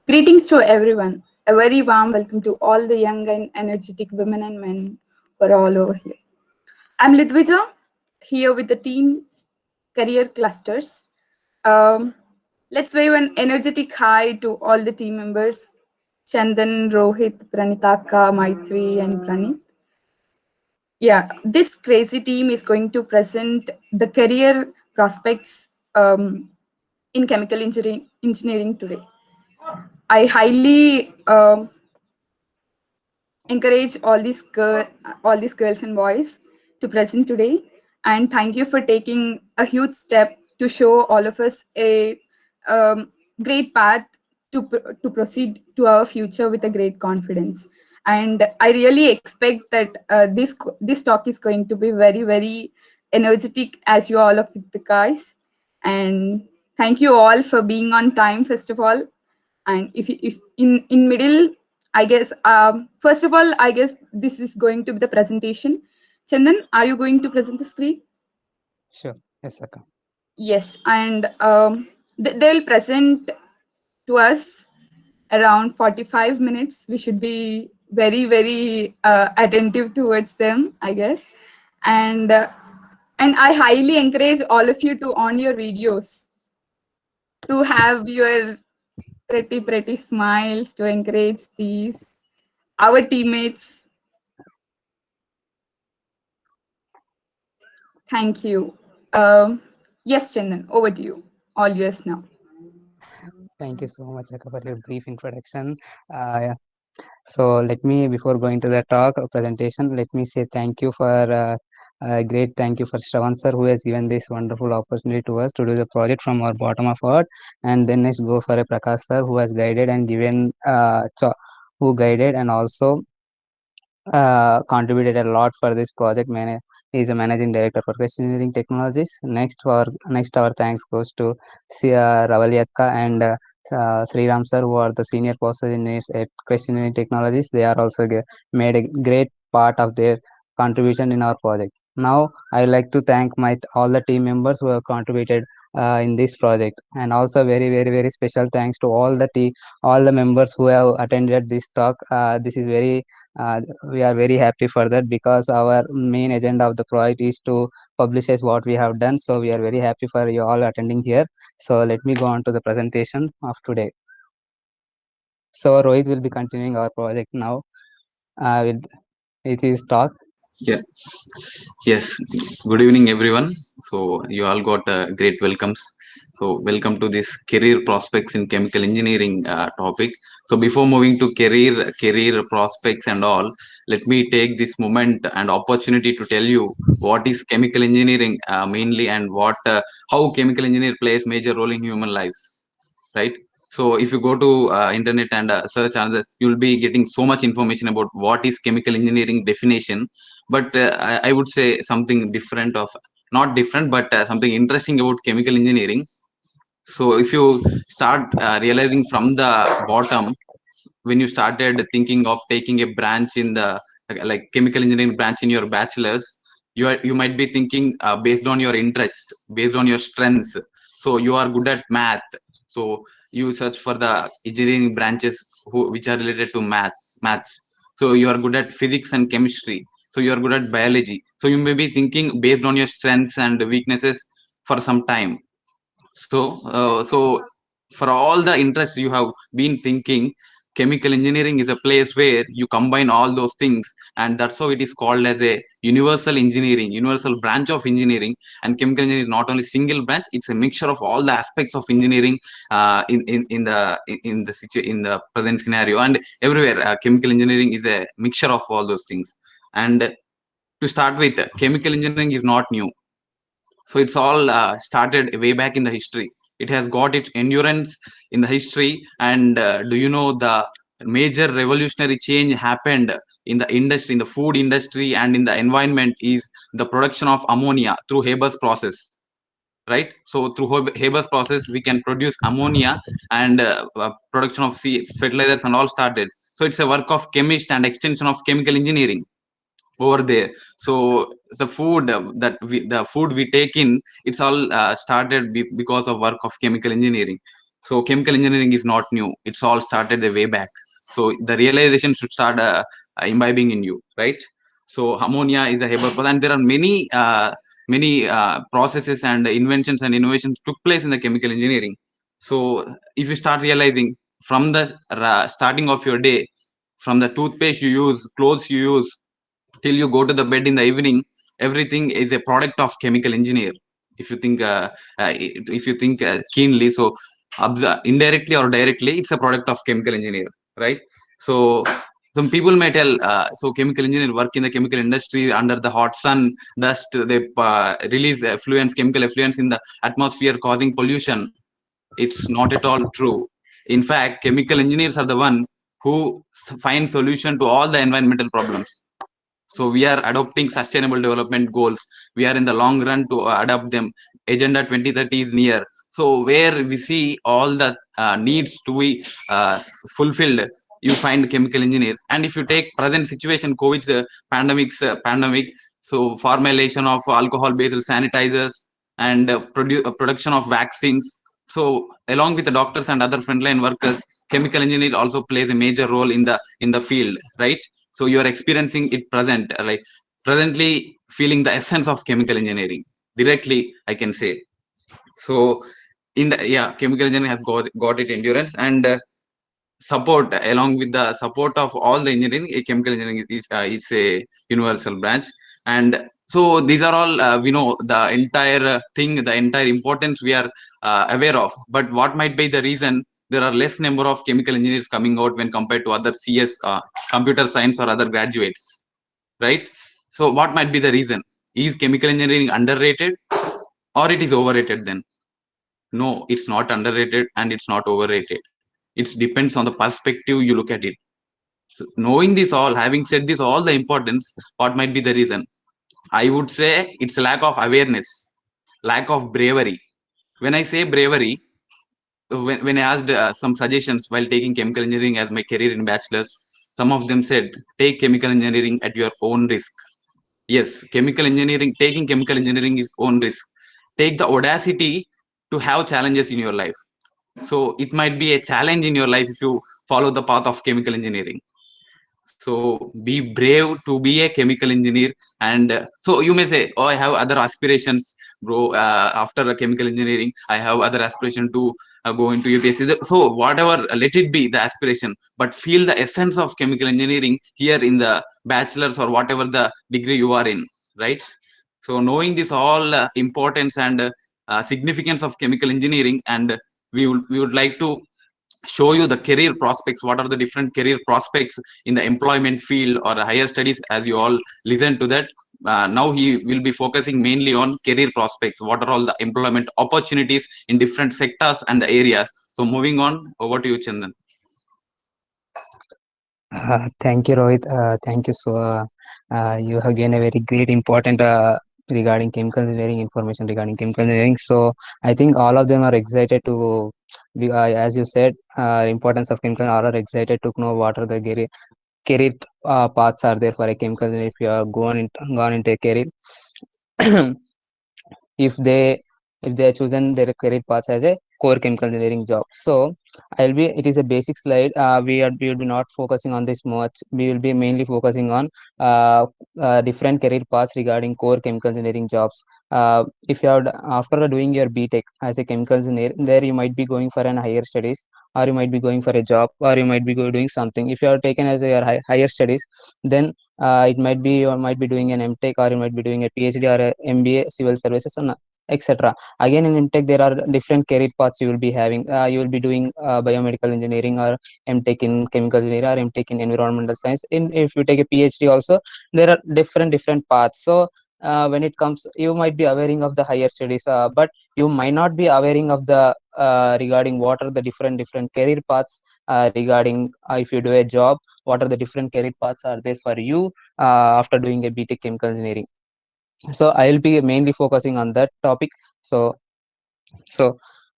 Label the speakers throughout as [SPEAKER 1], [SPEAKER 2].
[SPEAKER 1] Greetings to everyone. A very warm welcome to all the young and energetic women and men who are all over here. I'm Lidvija, here with the team Career Clusters. Um, let's wave an energetic hi to all the team members Chandan, Rohit, Pranitaka, Maitri, and Pranit. Yeah, this crazy team is going to present the career prospects in chemical engineering today. I highly encourage all these girls and boys to present today, and thank you for taking a huge step to show all of us a great path to proceed to our future with a great confidence. And I really expect that this talk is going to be very energetic as you all of the guys. And thank you all for being on time first of all. And if in middle, I guess, first of all, I guess this is going to be the presentation. Chandan, are you going to present the screen?
[SPEAKER 2] Sure. Yes, Akka.
[SPEAKER 1] Yes. And they'll present to us around 45 minutes. We should be very attentive towards them, I guess. And and I highly encourage all of you to on your videos, to have your pretty smiles to encourage these our teammates. Thank you. Yes, Chandan, over to you. All yours now.
[SPEAKER 2] Thank you so much, Akka, for your brief introduction. Yeah. So let me, before going to the talk presentation, let me say thank you for great thank you for Shravan sir, who has given this wonderful opportunity to us to do the project from our bottom of heart. And then next go for a Prakash sir, who has guided and given who guided and also contributed a lot for this project. He is a managing director for Quest Engineering Technologies. Next our thanks goes to Ravali Akka and Sriram sir, who are the senior process engineers at Quest Engineering Technologies. They are also made a great part of their contribution in our project. Now I would like to thank my all the team members who have contributed in this project, and also very special thanks to all the members who have attended this talk. This is very we are very happy for that, because our main agenda of the project is to publicize what we have done. So we are very happy for you all attending here. So let me go on to the presentation of today. So Rohit will be continuing our project now with his talk.
[SPEAKER 3] Yeah. Yes. Good evening, everyone. So you all got great welcomes. So welcome to this career prospects in chemical engineering topic. So before moving to career prospects and all, let me take this moment and opportunity to tell you what is chemical engineering mainly, and what how chemical engineer plays major role in human lives. Right. So if you go to internet and search on this, you'll be getting so much information about what is chemical engineering definition. But I would say something different of not different, but something interesting about chemical engineering. So if you start realizing from the bottom, when you started thinking of taking a branch in the like chemical engineering branch in your bachelor's, you might be thinking based on your interests, based on your strengths. So you are good at math, so you search for the engineering branches which are related to maths. So you are good at physics and chemistry, so you are good at biology. So you may be thinking based on your strengths and weaknesses for some time. So for all the interests you have been thinking, chemical engineering is a place where you combine all those things, and that's how it is called as a universal branch of engineering. And chemical engineering is not only single branch; it's a mixture of all the aspects of engineering in the present scenario and everywhere. Chemical engineering is a mixture of all those things. And to start with, chemical engineering is not new. So it's all started way back in the history. It has got its endurance in the history. And do you know the major revolutionary change happened in the industry, in the food industry and in the environment, is the production of ammonia through Haber's process, right? So through Haber's process we can produce ammonia, and production of seeds, fertilizers and all started. So it's a work of chemist and extension of chemical engineering over there. So the food the food we take in, it's all started because of work of chemical engineering. So chemical engineering is not new. It's all started the way back. So the realization should start imbibing in you, right? So ammonia is a Haber process, and there are many processes and inventions and innovations took place in the chemical engineering. So if you start realizing from the starting of your day, from the toothpaste you use, clothes you use, till you go to the bed in the evening, everything is a product of chemical engineer. If you think keenly, so indirectly or directly, it's a product of chemical engineer, right? So some people may tell, so chemical engineer work in the chemical industry under the hot sun, dust, they release effluents, chemical effluents in the atmosphere causing pollution. It's not at all true. In fact, chemical engineers are the one who find solution to all the environmental problems. So we are adopting sustainable development goals. We are in the long run to adopt them. Agenda 2030 is near. So where we see all the needs to be fulfilled, you find chemical engineer. And if you take present situation, COVID pandemic, so formulation of alcohol-based sanitizers and production of vaccines. So along with the doctors and other frontline workers, chemical engineer also plays a major role in the field, right? So you are experiencing it like presently feeling the essence of chemical engineering directly, I can say. So in the, yeah, chemical engineering has got it endurance and support. Along with the support of all the engineering, chemical engineering is a universal branch. And so these are all we know the entire thing, the entire importance we are aware of. But what might be the reason there are less number of chemical engineers coming out when compared to other CS, computer science or other graduates, right? So what might be the reason? Is chemical engineering underrated or it is overrated then? No, it's not underrated and it's not overrated. It depends on the perspective you look at it. So knowing this all, having said this, all the importance, what might be the reason? I would say it's lack of awareness, lack of bravery. When I say bravery, when I asked some suggestions while taking chemical engineering as my career in bachelor's, some of them said, take chemical engineering at your own risk. Yes, taking chemical engineering is own risk. Take the audacity to have challenges in your life. So it might be a challenge in your life if you follow the path of chemical engineering. So be brave to be a chemical engineer. And so you may say, oh, I have other aspirations, bro. After a chemical engineering, I have other aspiration to go into UPSC. So whatever, let it be the aspiration, but feel the essence of chemical engineering here in the bachelor's or whatever the degree you are in, right? So knowing this all importance and significance of chemical engineering, and we would like to show you the career prospects. What are the different career prospects in the employment field or higher studies? As you all listen to that, now he will be focusing mainly on career prospects. What are all the employment opportunities in different sectors and the areas? So moving on, over to you, Chandan.
[SPEAKER 2] Thank you, Rohit. Thank you. So, you have given a very great, important regarding chemical engineering information regarding chemical engineering. So, I think all of them are excited to, as you said, importance of chemical. All are excited to know what are the career paths are there for a chemical engineer if you are gone into a career. if they if they are chosen their career path as a core chemical engineering job. So it is a basic slide. We will be not focusing on this much. We will be mainly focusing on different career paths regarding core chemical engineering jobs. If you are after doing your BTech as a chemical engineer, there you might be going for an higher studies, or you might be going for a job, or you might be doing something. If you are taken as your higher studies, then it might be you might be doing an MTech, or you might be doing a PhD or a MBA civil services, and etc. Again, in MTech there are different career paths you will be having. You will be doing biomedical engineering, or MTech in chemical engineering, or MTech in environmental science. In if you take a PhD also, there are different paths. So when it comes, you might be awareing of the higher studies, but you might not be awareing of the regarding what are the different career paths regarding if you do a job, what are the different career paths are there for you after doing a BTech chemical engineering. So I'll be mainly focusing on that topic. So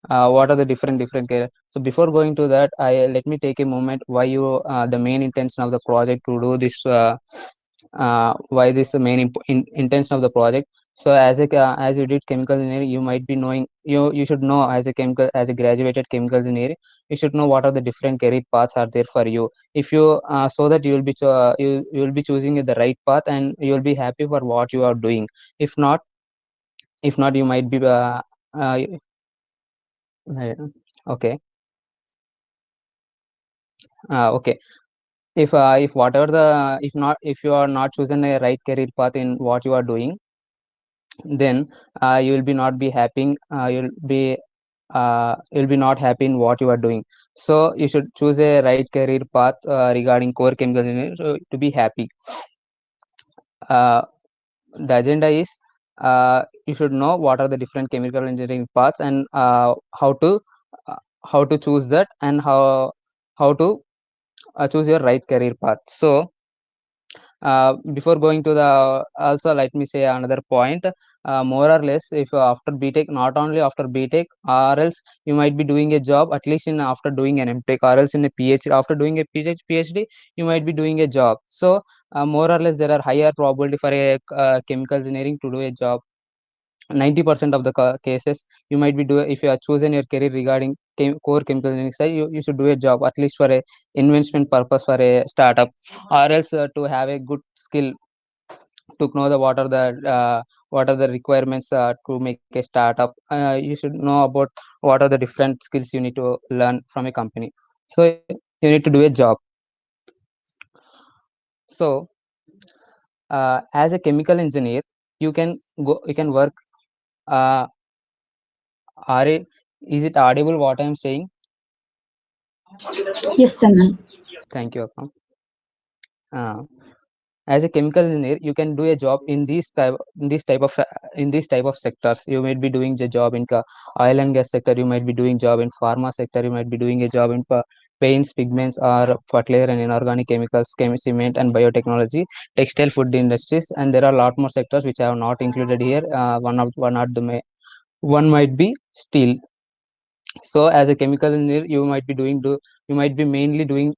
[SPEAKER 2] what are the different career? So before going to that, I let me take a moment why you the main intention of the project to do this, why this the main intention of the project. So as you did chemical engineering, you might be knowing, you should know, as a graduated chemical engineer, you should know what are the different career paths are there for you. If you so that you will be you will be choosing the right path, and you will be happy for what you are doing. If not, you might be uh, uh, okay. Okay. If whatever the if not if you are not choosing a right career path in what you are doing, then you will be not be happy. You'll be not happy in what you are doing. So you should choose a right career path regarding core chemical engineering to be happy. Uh, the agenda is, you should know what are the different chemical engineering paths, and uh, how to choose that, and how to choose your right career path. So before going to the, also let me say another point. More or less, if after btech, not only after btech, or else you might be doing a job, at least in after doing an mtech, or else in a phd, after doing a phd, you might be doing a job. So more or less, there are higher probability for a chemical engineering to do a job. 90% of the cases you might be do, if you are choosing your career regarding core chemical engineering side, you should do a job at least for a investment purpose for a startup, or else to have a good skill to know the what are the requirements to make a startup. You should know about what are the different skills you need to learn from a company. So you need to do a job. So as a chemical engineer, you can work. uh, is it audible what I'm saying?
[SPEAKER 1] Yes, Chandan.
[SPEAKER 2] Thank you, Akam. Uh, as a chemical engineer, you can do a job in these type of sectors. You might be doing the job in oil and gas sector. You might be doing job in pharma sector. You might be doing a job in paints, pigments, or fertilizer and inorganic chemicals, cement and biotechnology, textile, food industries, and there are a lot more sectors which I have not included here. One might be steel. So as a chemical engineer, you might be mainly doing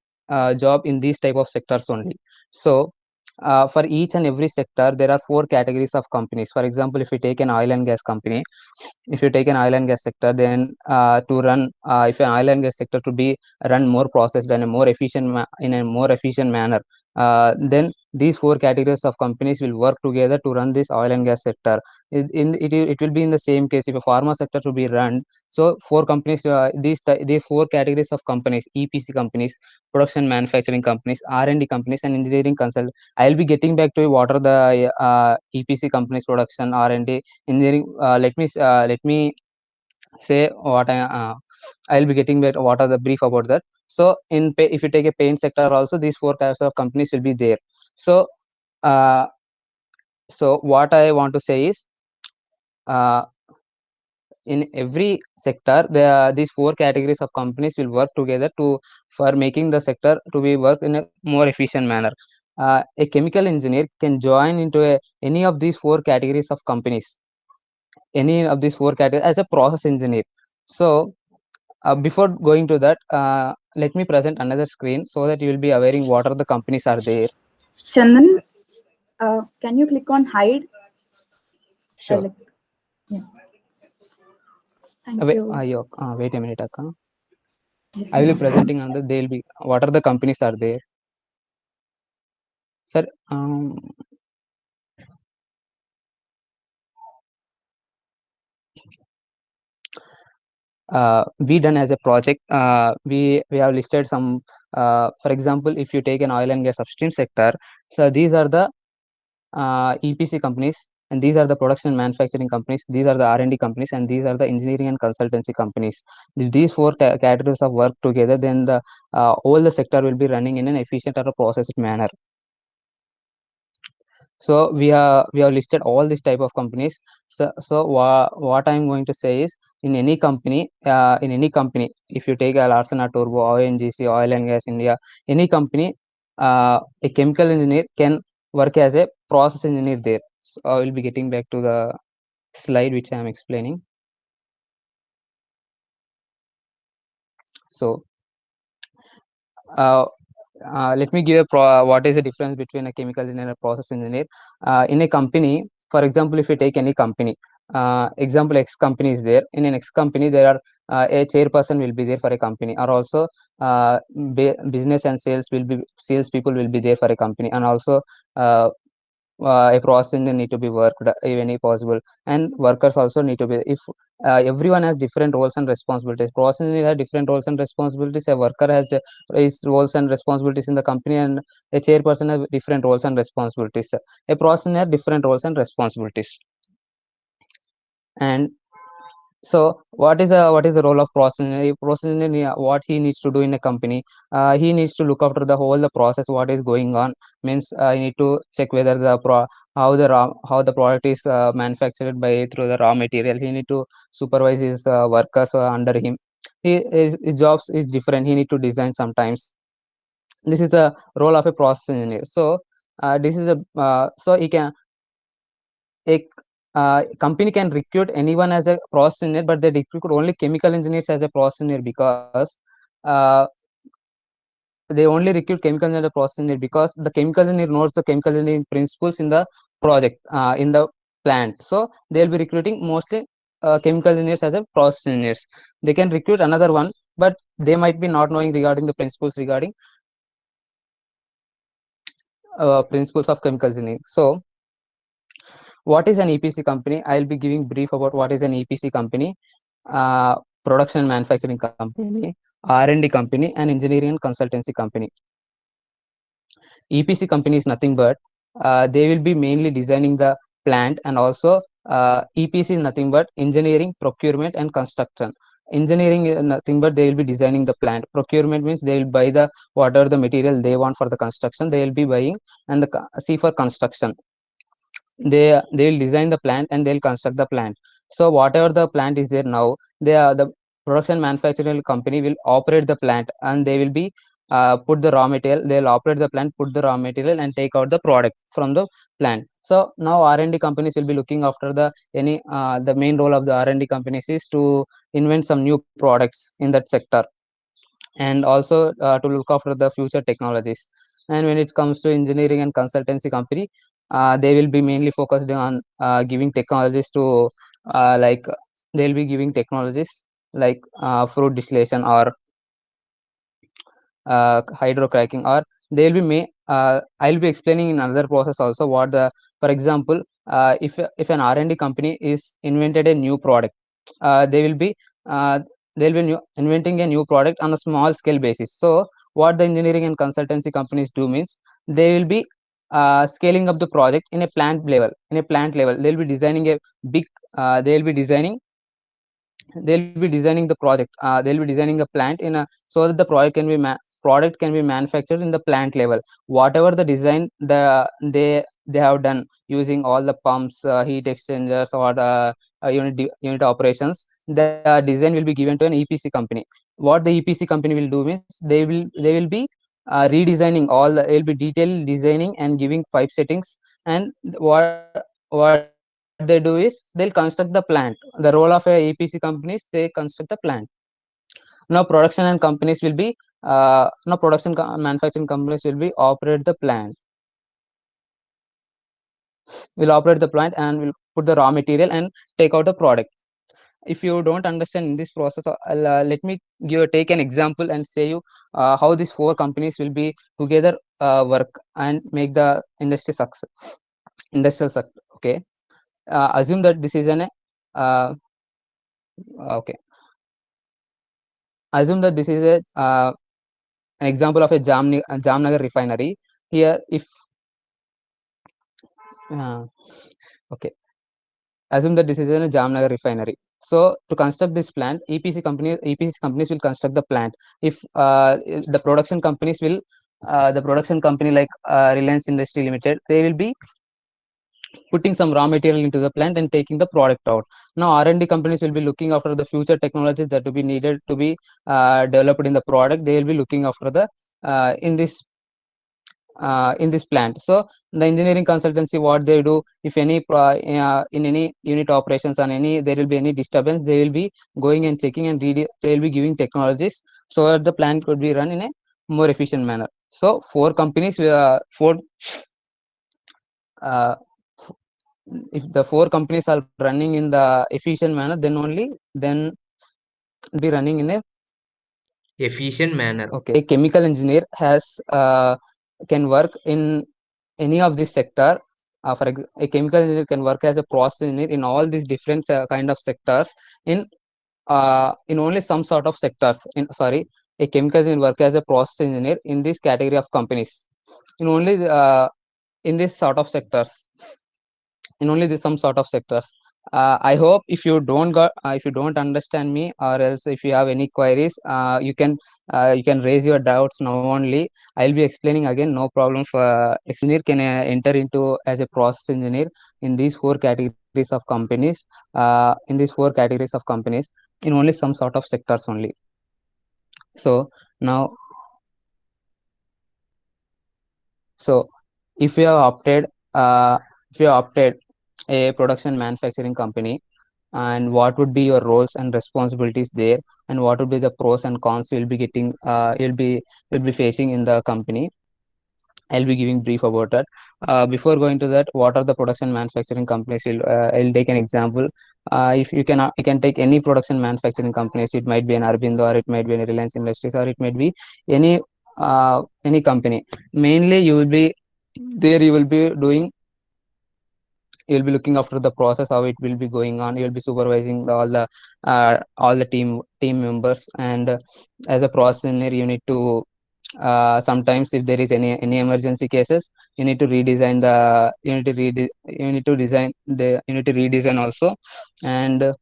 [SPEAKER 2] job in these type of sectors only. So for each and every sector, there are four categories of companies. For example, if you take an oil and gas company, if you take an oil and gas sector, then to run if an oil and gas sector to be run more processed and a more efficient in a more efficient manner, then these four categories of companies will work together to run this oil and gas sector. It will be in the same case if a pharma sector to be run. So four companies, these four categories of companies: EPC companies, production manufacturing companies, R&D companies, and engineering consult. I'll be getting back to you what are the EPC companies, production, R&D, engineering. Let me say what I'll be getting back what are the brief about that. So if you take a paint sector also, these four types of companies will be there. So uh, what I want to say is, uh, in every sector, these four categories of companies will work together to for making the sector to be work in a more efficient manner. A chemical engineer can join into any of these four categories of companies, any of these four categories as a process engineer. So before going to that, let me present another screen so that you will be aware what are the companies are there.
[SPEAKER 1] Chandan, can you click on hide?
[SPEAKER 2] Sure.
[SPEAKER 1] Like, yeah. Thank you.
[SPEAKER 2] Wait a minute, Akka.
[SPEAKER 1] Yes.
[SPEAKER 2] I will be presenting on the, they'll be what are the companies are there. Sir, we done as a project, we have listed some, for example, if you take an oil and gas upstream sector, so these are the EPC companies, and these are the production and manufacturing companies, these are the R&D companies, and these are the engineering and consultancy companies. If these four categories of work together, then the all the sector will be running in an efficient or a processed manner. So we have listed all these type of companies. What I'm going to say is, in any company, if you take a Larsen & Toubro, ONGC, Oil and Gas India, any company, a chemical engineer can work as a process engineer there. So I will be getting back to the slide which I am explaining. So uh, let me give what is the difference between a chemical engineer and a process engineer. In a company, for example, if you take any company, example X company is there. In an X company, there are a chairperson will be there for a company, or also business and sales people will be there for a company, and also uh, a process engineer need to be worked if any possible, and workers also need to be. If everyone has different roles and responsibilities, process engineer has different roles and responsibilities, a worker has his roles and responsibilities in the company, and a chairperson has different roles and responsibilities, a process engineer different roles and responsibilities. And so what is the role of process engineer? Process engineer, what he needs to do in a company, he needs to look after the whole the process what is going on. Means you need to check whether how the product is manufactured by through the raw material. He need to supervise his workers under him. His jobs is different. He need to design sometimes. This is the role of a process engineer. So this is a so he can a company can recruit anyone as a process engineer, but they recruit only chemical engineers as a process engineer because uh, they only recruit chemical engineer process engineer because the chemical engineer knows the chemical engineering principles in the project in the plant. So they'll be recruiting mostly chemical engineers as a process engineers. They can recruit another one, but they might be not knowing regarding the principles regarding principles of chemical engineering. So what is an EPC company? I'll be giving brief about what is an EPC company, uh, production and manufacturing company, R&D company, and engineering and consultancy company. EPC company is nothing but they will be mainly designing the plant, and also EPC is nothing but engineering, procurement, and construction. Engineering is nothing but they will be designing the plant. Procurement means they will buy the whatever the material they want for the construction, they will be buying, and the C for construction, they will design the plant and they'll construct the plant. So whatever the plant is there now, they are the production manufacturing company will operate the plant, and they will be put the raw material, they'll operate the plant, put the raw material, and take out the product from the plant. So now R&D companies will be looking after the main role of the R&D companies is to invent some new products in that sector, and also to look after the future technologies. And when it comes to engineering and consultancy company, they will be mainly focused on giving technologies to like they'll be giving technologies like fruit distillation or hydrocracking, or they'll be I'll be explaining in another process also what the, for example, if an R&D company is invented a new product, they will be uh, they'll be inventing a new product on a small scale basis. So what the engineering and consultancy companies do means they will be scaling up the project in a plant level. They'll be designing a big they'll be designing the project, they'll be designing a plant in a, so that the product can be manufactured in the plant level. Whatever the design they have done using all the pumps, heat exchangers, or unit operations, the design will be given to an EPC company. What the EPC company will do means they will be redesigning all they'll be detailed designing and giving pipe settings. And what they do is they'll construct the plant. The role of a EPC companies, they construct the plant. Now production and companies will be manufacturing companies will be operate the plant, will operate the plant and will put the raw material and take out the product. If you don't understand in this process, let me take an example and say you how these four companies will be together work and make the industry success, industrial success. Okay, assume that this is uh, okay, assume that this is an example of a Jamnagar refinery. Here, if uh, okay, assume that this is a Jamnagar refinery. So to construct this plant, EPC companies will construct the plant. If the production companies will, the production company like Reliance Industry Limited, they will be putting some raw material into the plant and taking the product out. Now R&D companies will be looking after the future technologies that will be needed to be developed in the product. They will be looking after the in this plant. So the engineering consultancy, what they do, if any in any unit operations on any there will be any disturbance, they will be going and checking and they will be giving technologies so that the plant could be run in a more efficient manner. So four companies four uh, if the 4 companies are running in the efficient manner, then only then be running in a
[SPEAKER 4] efficient manner.
[SPEAKER 2] okay. A chemical engineer has can work in any of this sector. A chemical engineer can work as a process engineer in all these different kind of sectors in only some sort of sectors. A chemical engineer work as a process engineer in this category of companies in only in this sort of sectors, in only this some sort of sectors. I hope if you don't understand me, or else if you have any queries, you can raise your doubts now only. I'll be explaining again, no problem. For engineer can enter into as a process engineer in these 4 categories of companies, in only some sort of sectors only. So now, so if you have opted uh, if you have opted a production manufacturing company, and what would be your roles and responsibilities there, and what would be the pros and cons you'll be getting, you'll be facing in the company. I'll be giving brief about that. Before going to that, what are the production manufacturing companies? I'll take an example. If you can take any production manufacturing companies. It might be an Arbindo, or it might be an Reliance Industries, or it might be any any company. Mainly, you will be there. You will be doing. You'll be looking after the process, how it will be going on. You'll be supervising all the team members, and as a process engineer, you need to sometimes if there is any emergency cases, you need to redesign the you need to design the you need to redesign also. And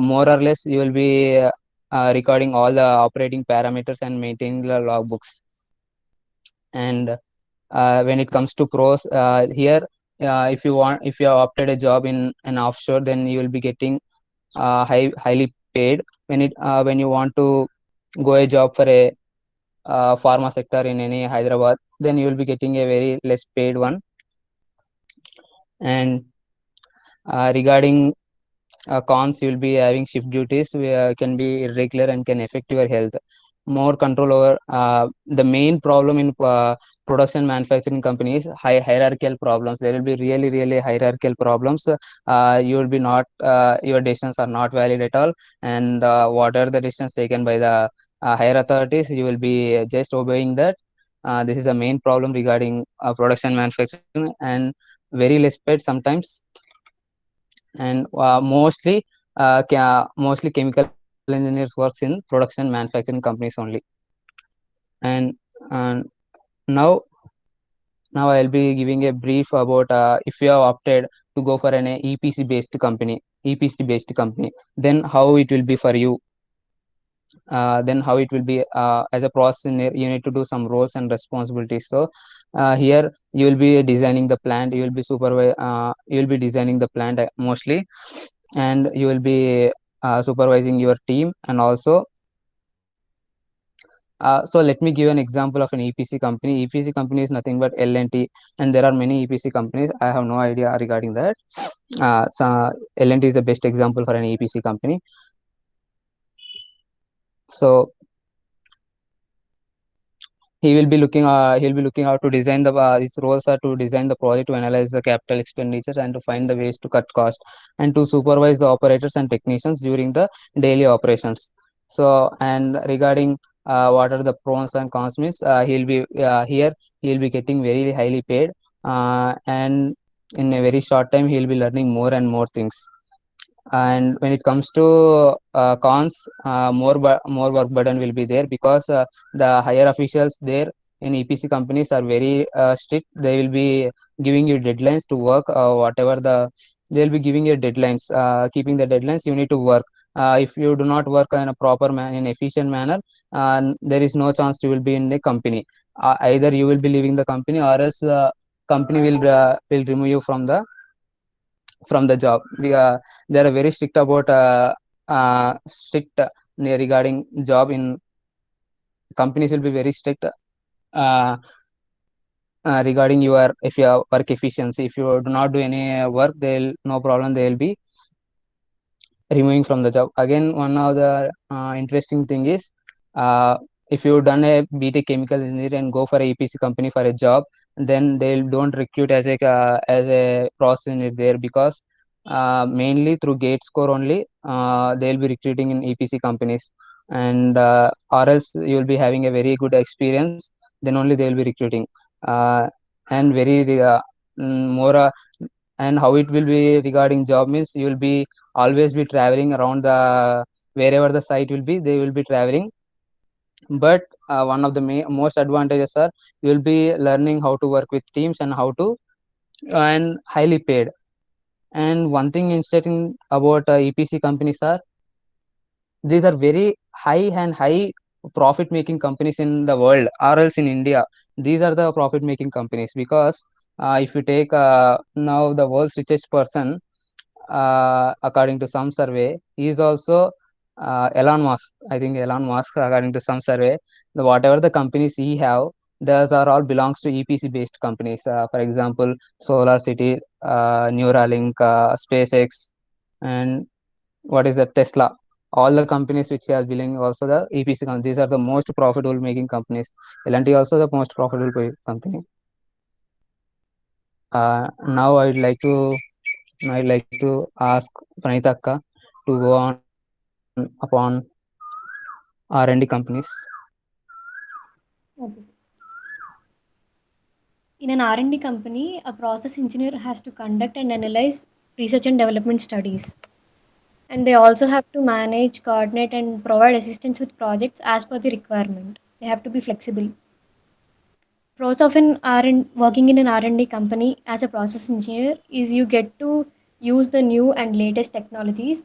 [SPEAKER 2] more or less you will be recording all the operating parameters and maintaining the logbooks. And when it comes to pros, here, if you have opted a job in an offshore, then you will be getting highly paid. When you want to go a job for a pharma sector in any Hyderabad, then you will be getting a very less paid one. And regarding cons, you will be having shift duties can be irregular and can affect your health. More control over the main problem in production manufacturing companies, hierarchical problems. There will be really hierarchical problems. You will be not your decisions are not valid at all, and what are the decisions taken by the higher authorities, you will be just obeying that. This is the main problem regarding production manufacturing, and very less paid sometimes. And mostly chemical engineers works in production manufacturing companies only. And and now I'll be giving a brief about if you have opted to go for an EPC based company, then how it will be for you. Then how it will be as a process engineer, you need to do some roles and responsibilities. So here you will be designing the plant, you will be designing the plant mostly, and you will be supervising your team. And also, so let me give an example of an EPC company. EPC company is nothing but L&T, and there are many EPC companies. I have no idea regarding that. So L&T is the best example for an EPC company. So he'll be looking out to design his roles are to design the project, to analyze the capital expenditures, and to find the ways to cut cost, and to supervise the operators and technicians during the daily operations. So, and regarding what are the pros and cons means, he'll be getting very highly paid, and in a very short time he'll be learning more and more things. And when it comes to cons, more work burden will be there, because the higher officials there in EPC companies are very strict. They will be giving you deadlines to work, whatever they'll be giving you deadlines, keeping the deadlines, you need to work. If you do not work in a in efficient manner, there is no chance you will be in the company. Either you will be leaving the company, or else the company will remove you from the job. They are very strict about regarding job in companies will be very strict uh, regarding your if your work efficiency. If you do not do any work, they'll no problem, they'll be removing from the job. Again, one of the interesting thing is, if you've done a BTech chemical engineer and go for a EPC company for a job, then they don't recruit as a process engineer there, because mainly through gate score only they'll be recruiting in EPC companies, and or else you'll be having a very good experience, then only they'll be recruiting. uh, and more and how it will be regarding job means, you will be always be traveling around the wherever the site will be, they will be traveling. But one of the most advantages are, you will be learning how to work with teams and how to and highly paid. And one thing interesting about EPC companies are, these are very high profit making companies in the world, or else in India these are the profit making companies. Because if you take now the world's richest person, according to some survey, he is also Elon Musk. I think Elon Musk, according to some survey, whatever the companies he have, those are all belongs to EPC based companies. For example, Solar City, Neuralink, SpaceX, and what is that, Tesla. All the companies which are billing also the EPC companies. These are the most profitable making companies. L&T also the most profitable company. Now I'd like to ask Pranita Akka to go on upon R&D companies.
[SPEAKER 5] Okay. In an R&D company, a process engineer has to conduct and analyze research and development studies. And they also have to manage, coordinate, and provide assistance with projects as per the requirement. They have to be flexible. Pros of working in an R&D company as a process engineer is you get to use the new and latest technologies,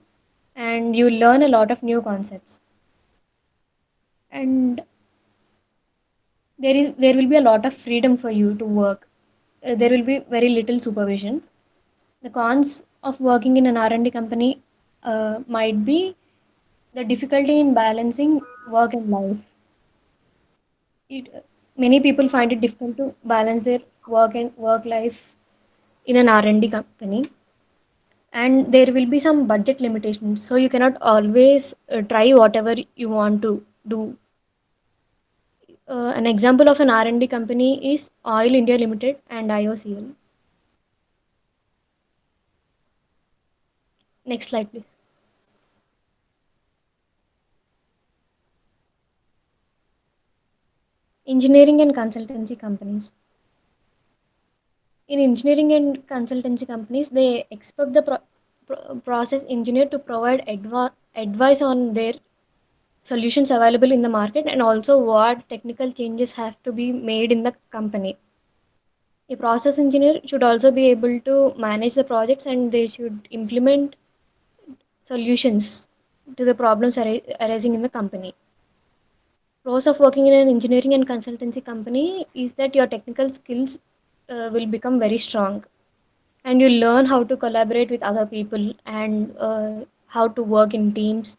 [SPEAKER 5] and you learn a lot of new concepts. And there will be a lot of freedom for you to work. There will be very little supervision. The cons of working in an R&D company might be the difficulty in balancing work and life. Many people find it difficult to balance their work and work life in an R&D company, and there will be some budget limitations, so you cannot always try whatever you want to do. An example of an R&D company is Oil India Limited and IOCL. Next slide, please. Engineering and consultancy companies. In engineering and consultancy companies, they expect the process engineer to provide advice on their solutions available in the market, and also what technical changes have to be made in the company. A process engineer should also be able to manage the projects, and they should implement solutions to the problems arising in the company. Pros of working in an engineering and consultancy company is that your technical skills will become very strong, and you learn how to collaborate with other people and how to work in teams.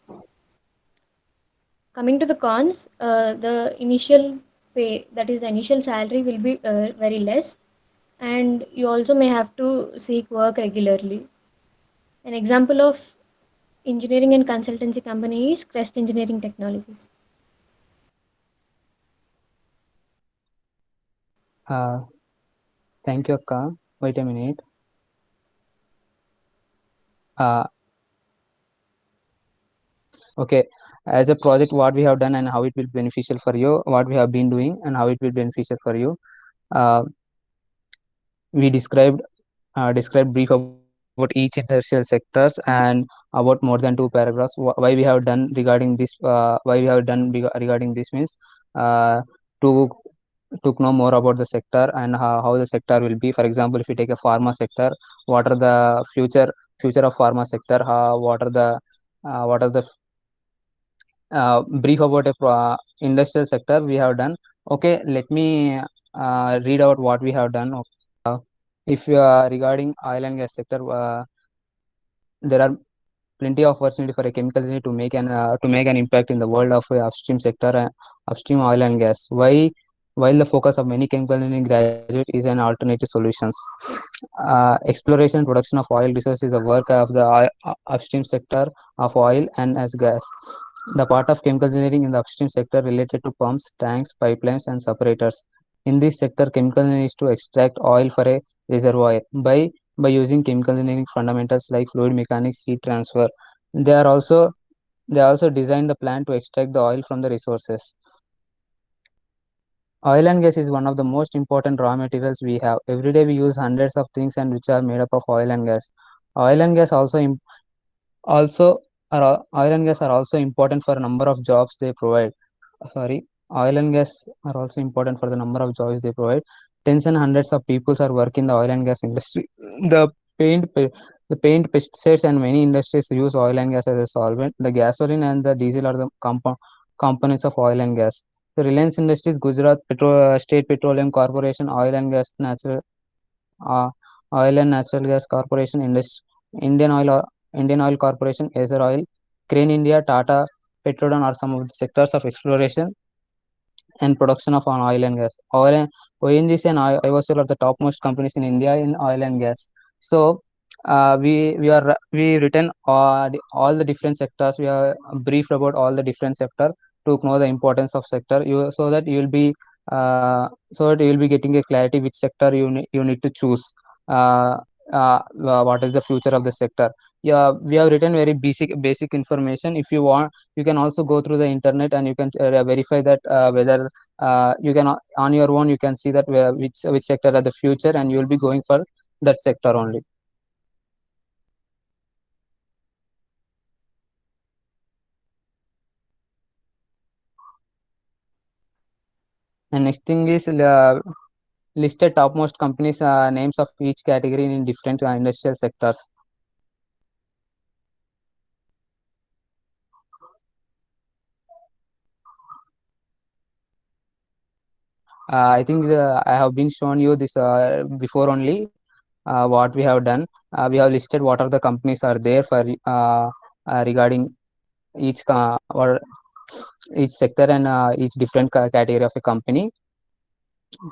[SPEAKER 5] Coming to the cons, the initial pay, that is the initial salary, will be very less, and you also may have to seek work regularly. An example of engineering and consultancy company is Crest Engineering Technologies.
[SPEAKER 2] uh, Thank you, Akka. Wait a minute. uh, okay, as a project, what we have done and how it will be beneficial for you, what we have been doing and how it will be beneficial for you. uh, we described brief about each industrial sectors, and about more than two paragraphs. Why we have done regarding this, why we have done regarding this means, to know more about the sector and how the sector will be. For example, if you take a pharma sector, what are the future of pharma sector, what are the brief about a industrial sector we have done. Okay, let me read out what we have done. If regarding oil and gas sector, there are plenty of opportunity for a chemical engineer to make an impact in the world of upstream sector and upstream oil and gas. Why? While the focus of many chemical engineering graduates is an alternative solutions, exploration and production of oil resources is the work of the upstream sector of oil and as gas. The part of chemical engineering in the upstream sector related to pumps, tanks, pipelines, and separators. In this sector, chemical engineering is to extract oil for a reservoir by using chemical engineering fundamentals like fluid mechanics, heat transfer. They are also they also design the plant to extract the oil from the resources. Oil and gas is one of the most important raw materials we have. Every day we use hundreds of things and which are made up of oil and gas. Oil and gas also oil and gas are also important for a number of jobs they provide. Sorry, oil and gas are also important for the number of jobs they provide. Tens and hundreds of people are working in the oil and gas industry. The paint, pe- the paint, pesticides, and many industries use oil and gas as a solvent. The gasoline and the diesel are the components of oil and gas. The Reliance Industries, Gujarat State Petroleum Corporation, uh, Oil and Natural Gas Corporation, Indian Oil, Indian Oil Corporation, Acer Oil, Crane India, Tata, Petrodon are some of the sectors of exploration and production of oil and gas. ONGC and IOCL are the topmost companies in India in oil and gas. So we written all the different sectors. We are briefed about all the different sector to know the importance of sector. So that you will be getting a clarity which sector you need to choose. Uh, what is the future of the sector? Yeah, we have written very basic information. If you want, you can also go through the internet and you can verify that whether you can on your own you can see that which sector are the future and you will be going for that sector only. And next thing is listed topmost companies names of each category in different industrial sectors. I think I have been shown you this before only. What we have done, we have listed what are the companies are there for regarding or each sector and each different category of a company.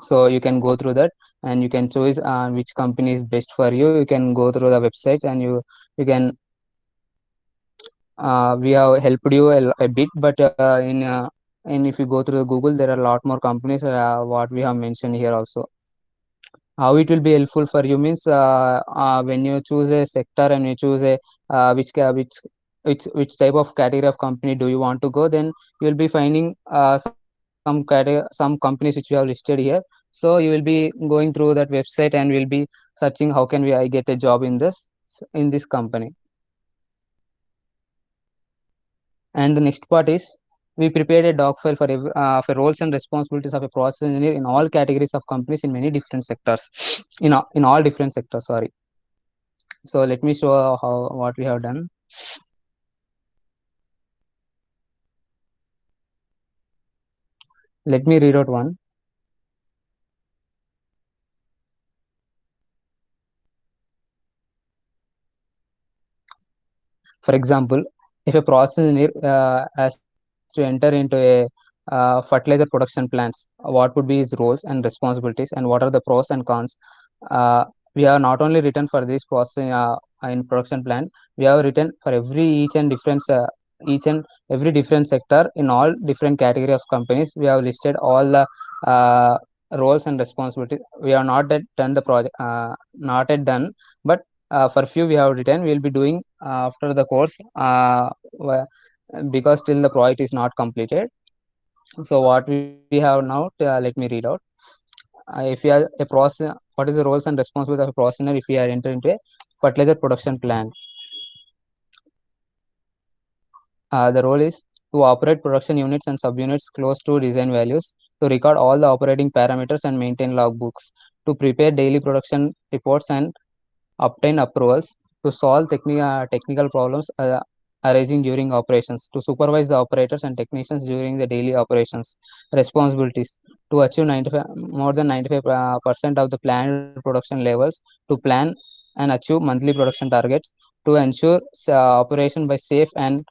[SPEAKER 2] So you can go through that and you can choose which company is best for you. You can go through the websites and you can we have helped you a bit, but in if you go through the Google, there are a lot more companies what we have mentioned here also. How it will be helpful for you means when you choose a sector and you choose a which type of category of company do you want to go, then you will be finding some companies which we have listed here. So you will be going through that website and will be searching how can I get a job in this company. And the next part is we prepared a doc file for roles and responsibilities of a process engineer in all categories of companies in many different sectors. In all different sectors, sorry. So let me show how what we have done. Let me read out one. For example, if a process engineer has to enter into a fertilizer production plants, what would be his roles and responsibilities, and what are the pros and cons? Uh, we have not only written for this process in production plant, we have written for each and every different sector in all different category of companies. We have listed all the uh, roles and responsibilities. We have not yet done the project, not yet done, but for few we have written. We will be doing after the course because still the project is not completed. So what we have now, let me read out. If we are a process, what is the roles and responsibilities of a process if we are enter into a fertilizer production plant? The role is to operate production units and subunits close to design values, to record all the operating parameters and maintain logbooks, to prepare daily production reports and obtain approvals, to solve technical problems arising during operations, to supervise the operators and technicians during the daily operations. Responsibilities: to achieve more than 95% of the planned production levels, to plan and achieve monthly production targets, to ensure operation by safe and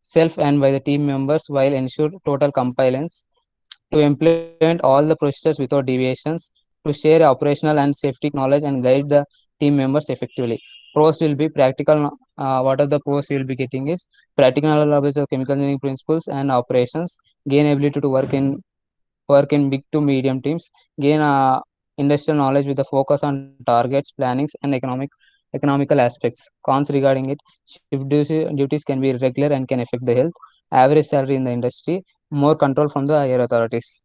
[SPEAKER 2] self and by the team members while ensure total compliance, to implement all the procedures without deviations, to share operational and safety knowledge and guide the team members effectively. Pros will be practical. What are the pros you will be getting is practical knowledge of chemical engineering principles and operations, gain ability to work in work in big to medium teams, gain industrial knowledge with a focus on targets, plannings, and economical aspects. Cons regarding it: duties can be irregular and can affect the health. Average salary in the industry, more control from the higher authorities.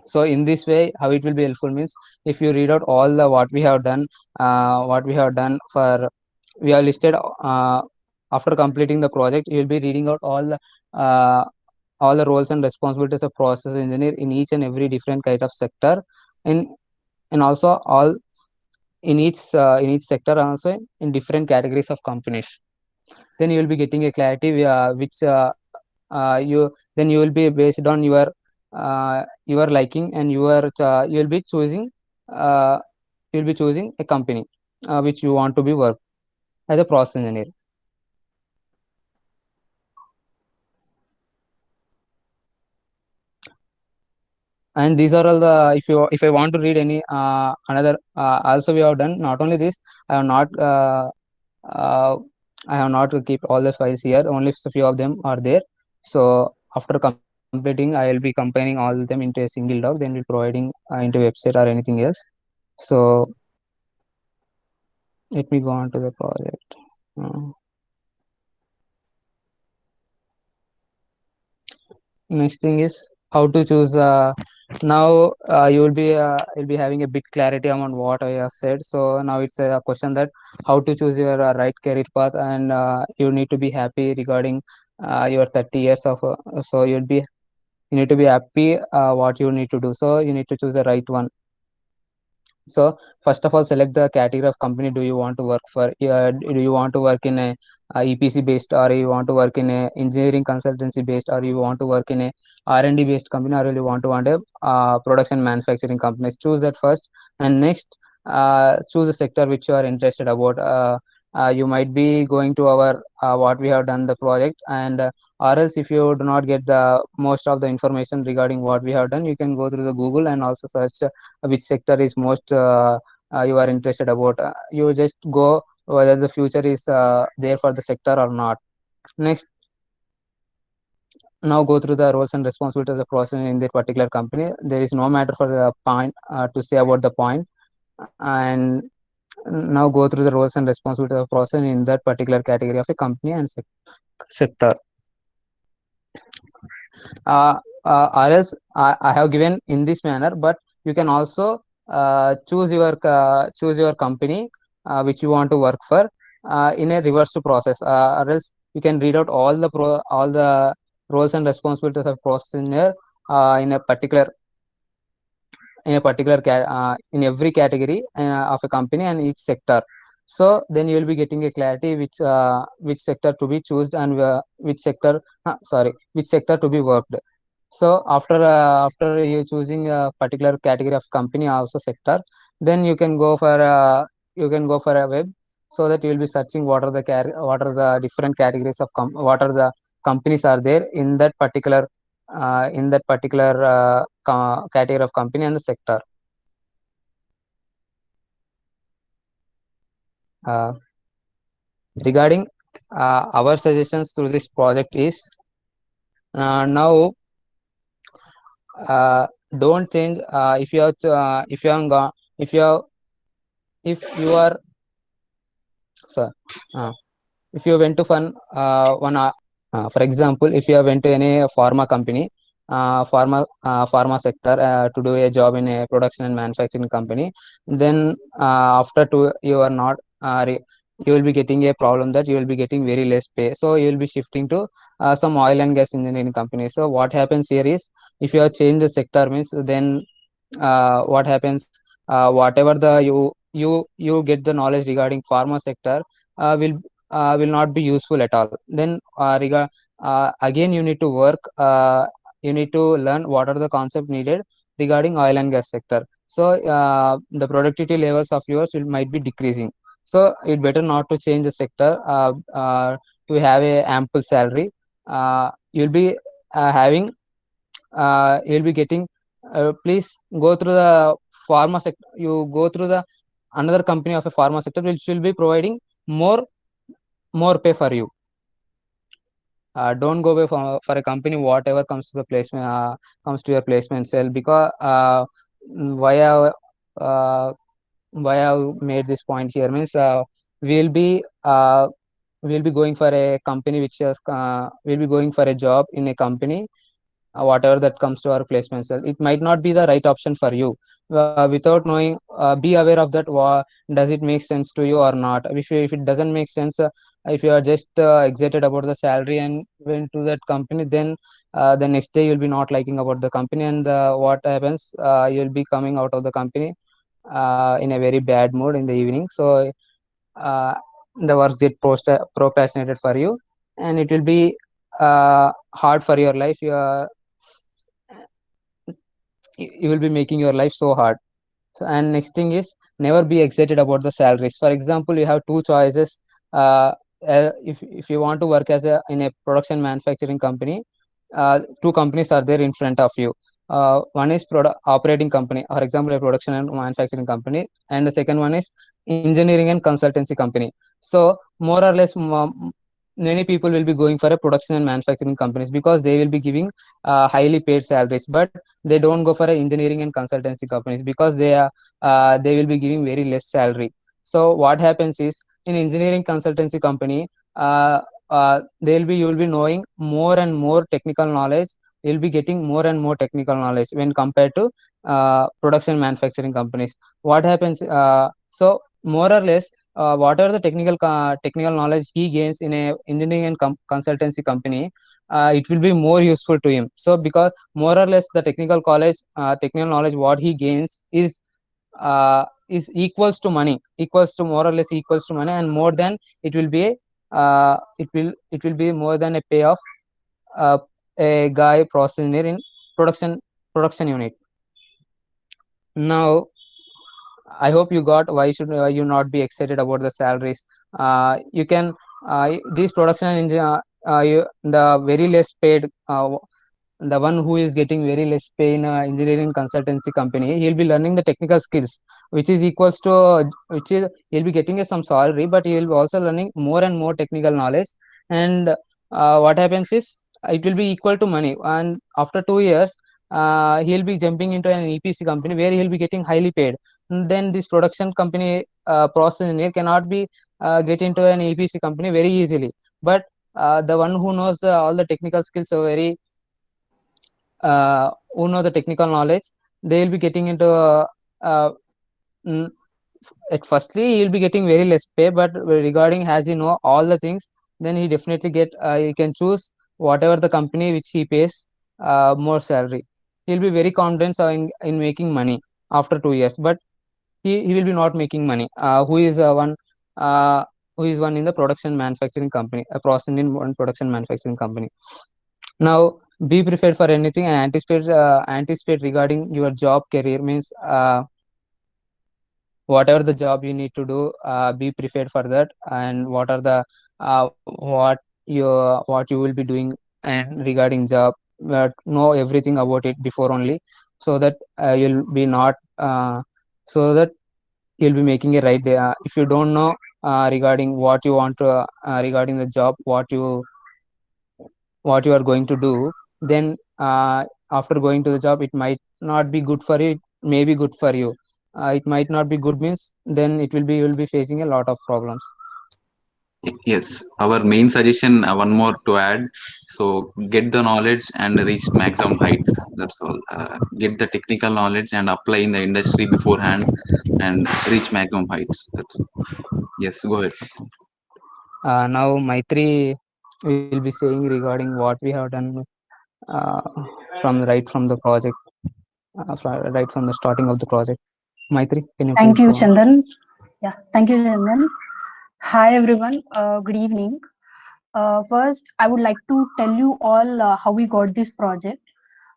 [SPEAKER 2] So in this way, how it will be helpful means, if you read out all the what we have done for, we have listed after completing the project, you will be reading out uh, all the roles and responsibilities of process engineer in each and every different kind of sector, in and also all in each sector, also in different categories of companies. Then you will be getting a clarity which you then you will be based on your liking, and you will be choosing uh, a company which you want to be work as a process engineer. And these are all the, if I want to read any another, also we have done not only this, I have not uh, I have not keep all the files here, only a few of them are there. So after completing, I will be combining all of them into a single doc, then we'll providing into website or anything else. So let me go on to the project. uh, Next thing is how to choose. Now you'll be having a bit clarity on what I have said. So now it's a question that how to choose your right career path, and you need to be happy regarding your 30 years of. So you need to be happy what you need to do. So you need to choose the right one. So first of all, select the category of company do you want to work for. Do you want to work in a EPC based, or you want to work in a engineering consultancy based, or you want to work in a R&D based company, or you want a production manufacturing companies. Choose that first, and next choose a sector which you are interested about. You might be going to our what we have done the project, and or else if you do not get the most of the information regarding what we have done, you can go through the Google and also search which sector is most you are interested about. You just go whether the future is there for the sector or not. Next, now go through the roles and responsibilities of the person in the particular company. There is no matter for the point to say about the point. And now go through the roles and responsibilities of person in that particular category of a company and sector. Or else I have given in this manner, but you can also choose your company which you want to work for in a reverse process, or else you can read out all the roles and responsibilities of process engineer in a particular in every category of a company and each sector. So then you will be getting a clarity which sector to be chosen, and which sector to be worked. So after you choosing a particular category of company, also sector, then you can go for a web, so that you will be searching what are the different categories of what are the companies are there in that particular category of company and the sector. Uh, Regarding our suggestions through this project is, now uh, don't change if you have if you have gone if you have if you are so uh, if you went to for example, if you have went to any pharma company, pharma sector, to do a job in a production and manufacturing company, then after two you are not you will be getting a problem that you will be getting very less pay, so you will be shifting to some oil and gas engineering company. So what happens here is, if you have changed the sector means, then what happens, whatever the you get the knowledge regarding pharma sector will not be useful at all. Then again you need to work, you need to learn what are the concepts needed regarding oil and gas sector. So the productivity levels of yours might be decreasing. So it better not to change the sector to have a ample salary. You'll be having you'll be getting please go through the pharma sector. You go through the another company of a pharma sector which will be providing more more pay for you. don't go away for a company whatever comes to the placement, comes to your placement cell, because why I uh, why I made this point here means we'll be uh, we'll be going for a company which is we'll be going for a job in a company, whatever that comes to our placement cell, it might not be the right option for you. Without knowing, be aware of that. Does it make sense to you or not? If it doesn't make sense, if you are just excited about the salary and went to that company, then the next day you'll be not liking about the company, and what happens, you'll be coming out of the company in a very bad mood in the evening. So uh, the works get procrastinated for you, and it will be hard for your life. You will be making your life so hard. So, and next thing is, never be excited about the salaries. For example, you have two choices. If you want to work as a in a production manufacturing company, two companies are there in front of you. One is operating company, for example, a production and manufacturing company, and the second one is engineering and consultancy company. So more or less, many people will be going for a production and manufacturing companies because they will be giving highly paid salaries, but they don't go for a engineering and consultancy companies because they will be giving very less salary. So what happens is, in engineering consultancy company, you will be knowing more and more technical knowledge. You'll be getting more and more technical knowledge when compared to production manufacturing companies. What happens, so more or less, whatever the technical knowledge he gains in a engineering and consultancy company, it will be more useful to him. So because more or less the technical knowledge what he gains is equals to money, equals to more or less equals to money, and more than it will be it will be more than a pay of uh, a guy process engineer in production unit. Now I hope you got why should you not be excited about the salaries. You can these production the very less paid, the one who is getting very less pay in engineering consultancy company, he'll be learning the technical skills, which is equals to which is he'll be getting some salary, but he'll be also learning more and more technical knowledge. And what happens is, it will be equal to money, and after 2 years he'll be jumping into an EPC company where he'll be getting highly paid. And then this production company process engineer cannot be get into an EPC company very easily, but the one who knows all the technical skills are very who know the technical knowledge, they will be getting into uh, mm, at firstly he'll be getting very less pay, but regarding has he know all the things, then he definitely get he can choose whatever the company which he pays more salary. He'll be very confident in making money after 2 years, but he will be not making money. Uh, who is one in the production manufacturing company, a process in one production manufacturing company. Now, be prepared for anything and anticipate regarding your job career means whatever the job you need to do, be prepared for that, and what are the what you will be doing, and regarding job, know everything about it before only, so that you'll be not so that you'll be making a right. If you don't know regarding what you want to regarding the job, what you are going to do, then after going to the job, it might not be good for you, it may be good for you. It might not be good means, then you will be facing a lot of problems.
[SPEAKER 3] Yes, our main suggestion, one more to add. So get the knowledge and reach maximum heights. That's all. Get the technical knowledge and apply in the industry beforehand and reach maximum heights. That's all. Yes, go ahead.
[SPEAKER 2] Now Maitri will be saying regarding what we have done uh, from the project, right from the starting of the project. Maitri, can you
[SPEAKER 6] Thank
[SPEAKER 2] please
[SPEAKER 6] you,
[SPEAKER 2] go on?
[SPEAKER 6] Chandan. Yeah, thank you, Chandan. Hi, everyone. Good evening. First, I would like to tell you all how we got this project.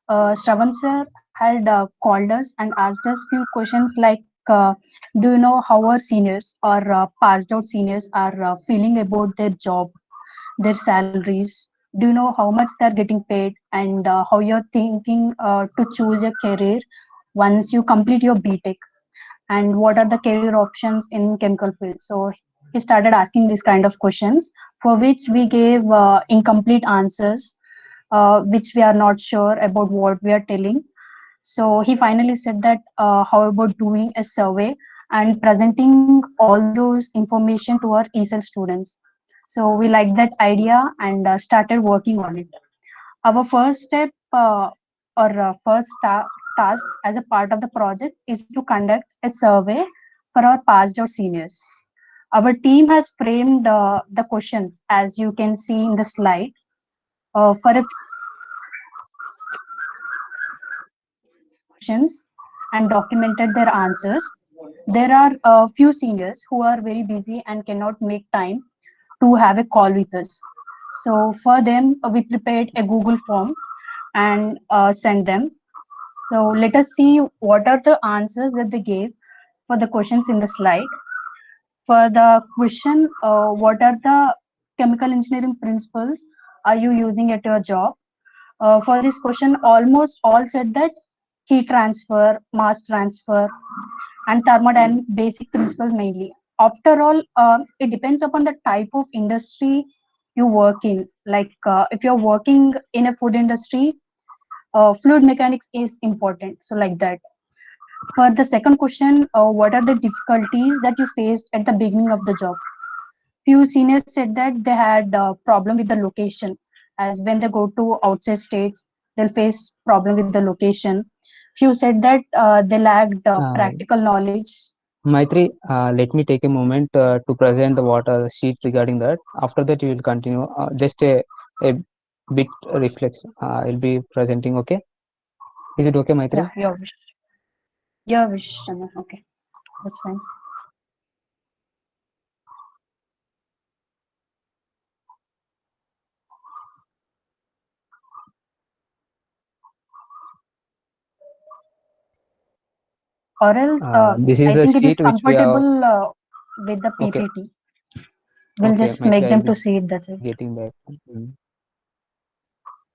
[SPEAKER 6] Shravan sir had called us and asked us few questions like, do you know how our seniors or passed out seniors are feeling about their job, their salaries? Do you know how much they're getting paid, and how you're thinking to choose a career once you complete your BTech? And what are the career options in chemical field? So he started asking these kind of questions for which we gave incomplete answers, which we are not sure about what we are telling. So he finally said that how about doing a survey and presenting all those information to our ESL students. So we liked that idea and started working on it. Our first step or task as a part of the project is to conduct a survey for our passed out seniors. Our team has framed the questions as you can see in the slide. For a questions and documented their answers. There are a few seniors who are very busy and cannot make time to have a call with us. So for them, we prepared a Google form and sent them. So let us see what are the answers that they gave for the questions in the slide. For the question, what are the chemical engineering principles are you using at your job? For this question, almost all said that heat transfer, mass transfer, and thermodynamics basic principles mainly. After all, it depends upon the type of industry you work in. Like if you're working in a food industry, fluid mechanics is important. So like that. For the second question, what are the difficulties that you faced at the beginning of the job? Few seniors said that they had a problem with the location, as when they go to outside states, they'll face problem with the location. Few said that they lacked practical knowledge.
[SPEAKER 2] Maitri, let me take a moment to present the water sheet regarding that. After that, you will continue. Just a bit reflection. I'll be presenting. Okay, is it okay, Maitri?
[SPEAKER 6] Yeah, your wish. Your wish, Chandan. Okay, that's fine. Or else,
[SPEAKER 2] This is
[SPEAKER 6] I
[SPEAKER 2] a
[SPEAKER 6] think it is
[SPEAKER 2] sheet which we have.
[SPEAKER 6] comfortable with the
[SPEAKER 2] Okay,
[SPEAKER 6] PPT. We'll
[SPEAKER 2] okay,
[SPEAKER 6] just
[SPEAKER 2] Maitri,
[SPEAKER 6] make
[SPEAKER 2] I'll
[SPEAKER 6] them
[SPEAKER 2] be
[SPEAKER 6] to see it. That's it.
[SPEAKER 2] getting back.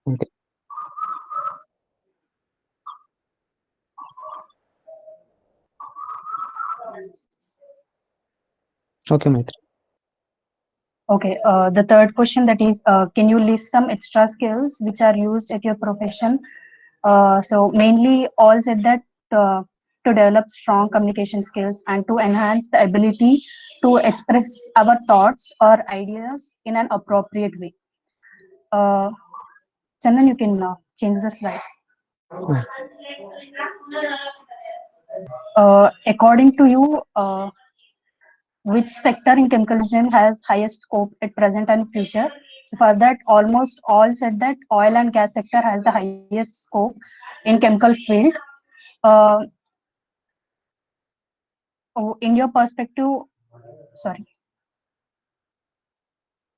[SPEAKER 2] Okay. Okay, Maitri.
[SPEAKER 6] Okay, the third question that is, can you list some extra skills which are used at your profession? So mainly all said that to develop strong communication skills and to enhance the ability to express our thoughts or ideas in an appropriate way. Chandan, you can change the slide. According to you, which sector in chemical engineering has highest scope at present and future? So for that, almost all said that oil and gas sector has the highest scope in chemical field. Uh, in your perspective, sorry.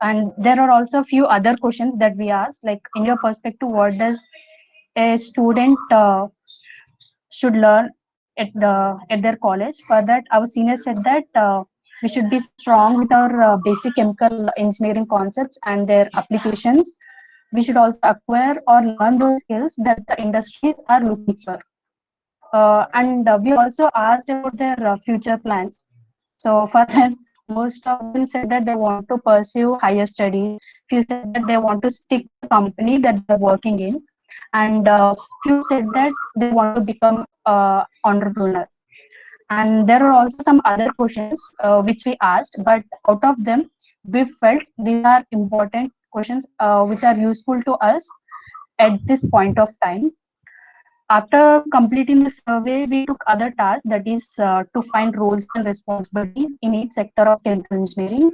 [SPEAKER 6] And there are also a few other questions that we asked, like in your perspective, what does a student should learn at their college? For that, our senior said that we should be strong with our basic chemical engineering concepts and their applications. We should also acquire or learn those skills that the industries are looking for. And we also asked about their future plans. So for that, most of them said that they want to pursue higher studies. Few said that they want to stick to the company that they're working in, and few said that they want to become entrepreneur. And there are also some other questions which we asked, but out of them, we felt these are important questions which are useful to us at this point of time. After completing the survey, we took other tasks, that is to find roles and responsibilities in each sector of chemical engineering.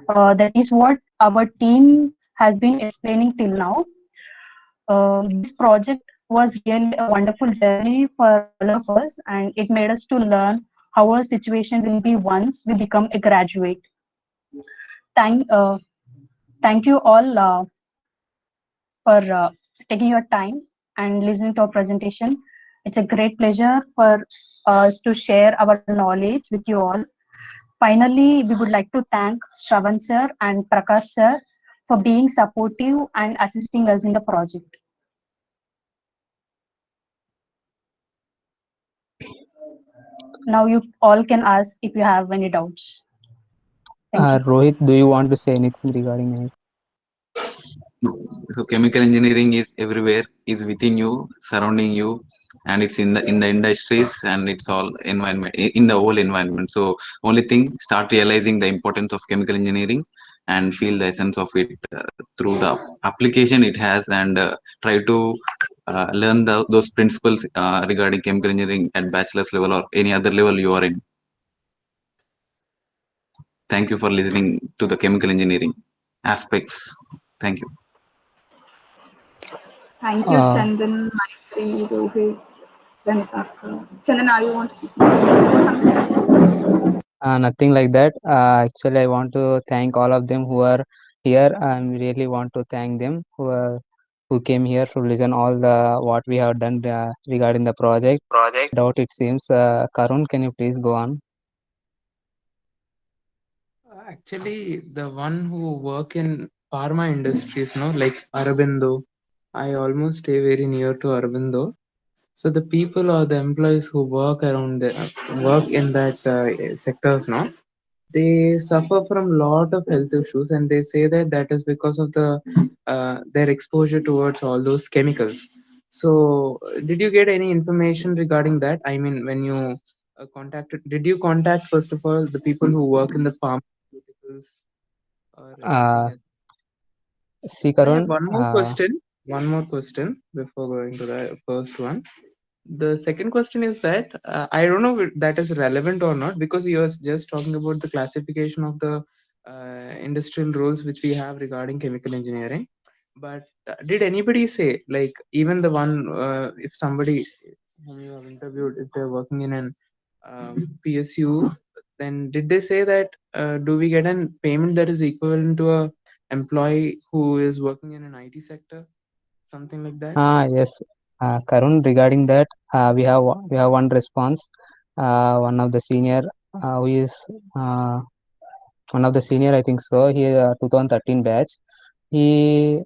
[SPEAKER 6] That is what our team has been explaining till now. This project was really a wonderful journey for all of us, and it made us to learn how our situation will be once we become a graduate. Thank, uh, thank you all for taking your time and listening to our presentation. It's a great pleasure for us to share our knowledge with you all. Finally, we would like to thank Shravan sir and Prakash sir for being supportive and assisting us in the project. Now you all can ask if you have any doubts. Thank you.
[SPEAKER 2] Rohit, do you want to say anything regarding it?
[SPEAKER 3] No. So chemical engineering is everywhere, is within you, surrounding you, and it's in the industries, and it's all environment, in the whole environment. So only thing, start realizing the importance of chemical engineering and feel the essence of it through the application it has, and try to learn those principles regarding chemical engineering at bachelor's level or any other level you are in. Thank you for listening to the chemical engineering aspects. Thank you.
[SPEAKER 1] Thank you,
[SPEAKER 2] Uh,
[SPEAKER 1] Chandan, Maitri, Rohit, Vanitaka. Chandan, are you want to say something?
[SPEAKER 2] Nothing like that. Actually, I want to thank all of them who are here. I really want to thank them who came here to listen all the what we have done regarding the project. Doubt it seems. Karun, can you please go on?
[SPEAKER 7] Actually, the one who work in pharma industries, no, like Aurobindo, I almost stay very near to Aurobindo. So the people or the employees who work around the work in that sectors, no, they suffer from lot of health issues, and they say that that is because of the their exposure towards all those chemicals. So, did you get any information regarding that? I mean, when you did you contact first of all the people who work in the pharmaceuticals or anything
[SPEAKER 2] Uh,
[SPEAKER 7] else?
[SPEAKER 2] See,
[SPEAKER 7] I have
[SPEAKER 2] Karun.
[SPEAKER 7] one more question. One more question before going to the first one. The second question is that I don't know if that is relevant or not, because you are just talking about the classification of the industrial roles which we have regarding chemical engineering. But did anybody say, like, even the one, if somebody whom you have interviewed, if they're working in an PSU, then did they say that do we get a payment that is equivalent to a employee who is working in an IT sector, something like that?
[SPEAKER 2] Yes, Karun. Regarding that, we have one response. One of the senior who is uh, one of the senior, I think so. He 2013 batch. He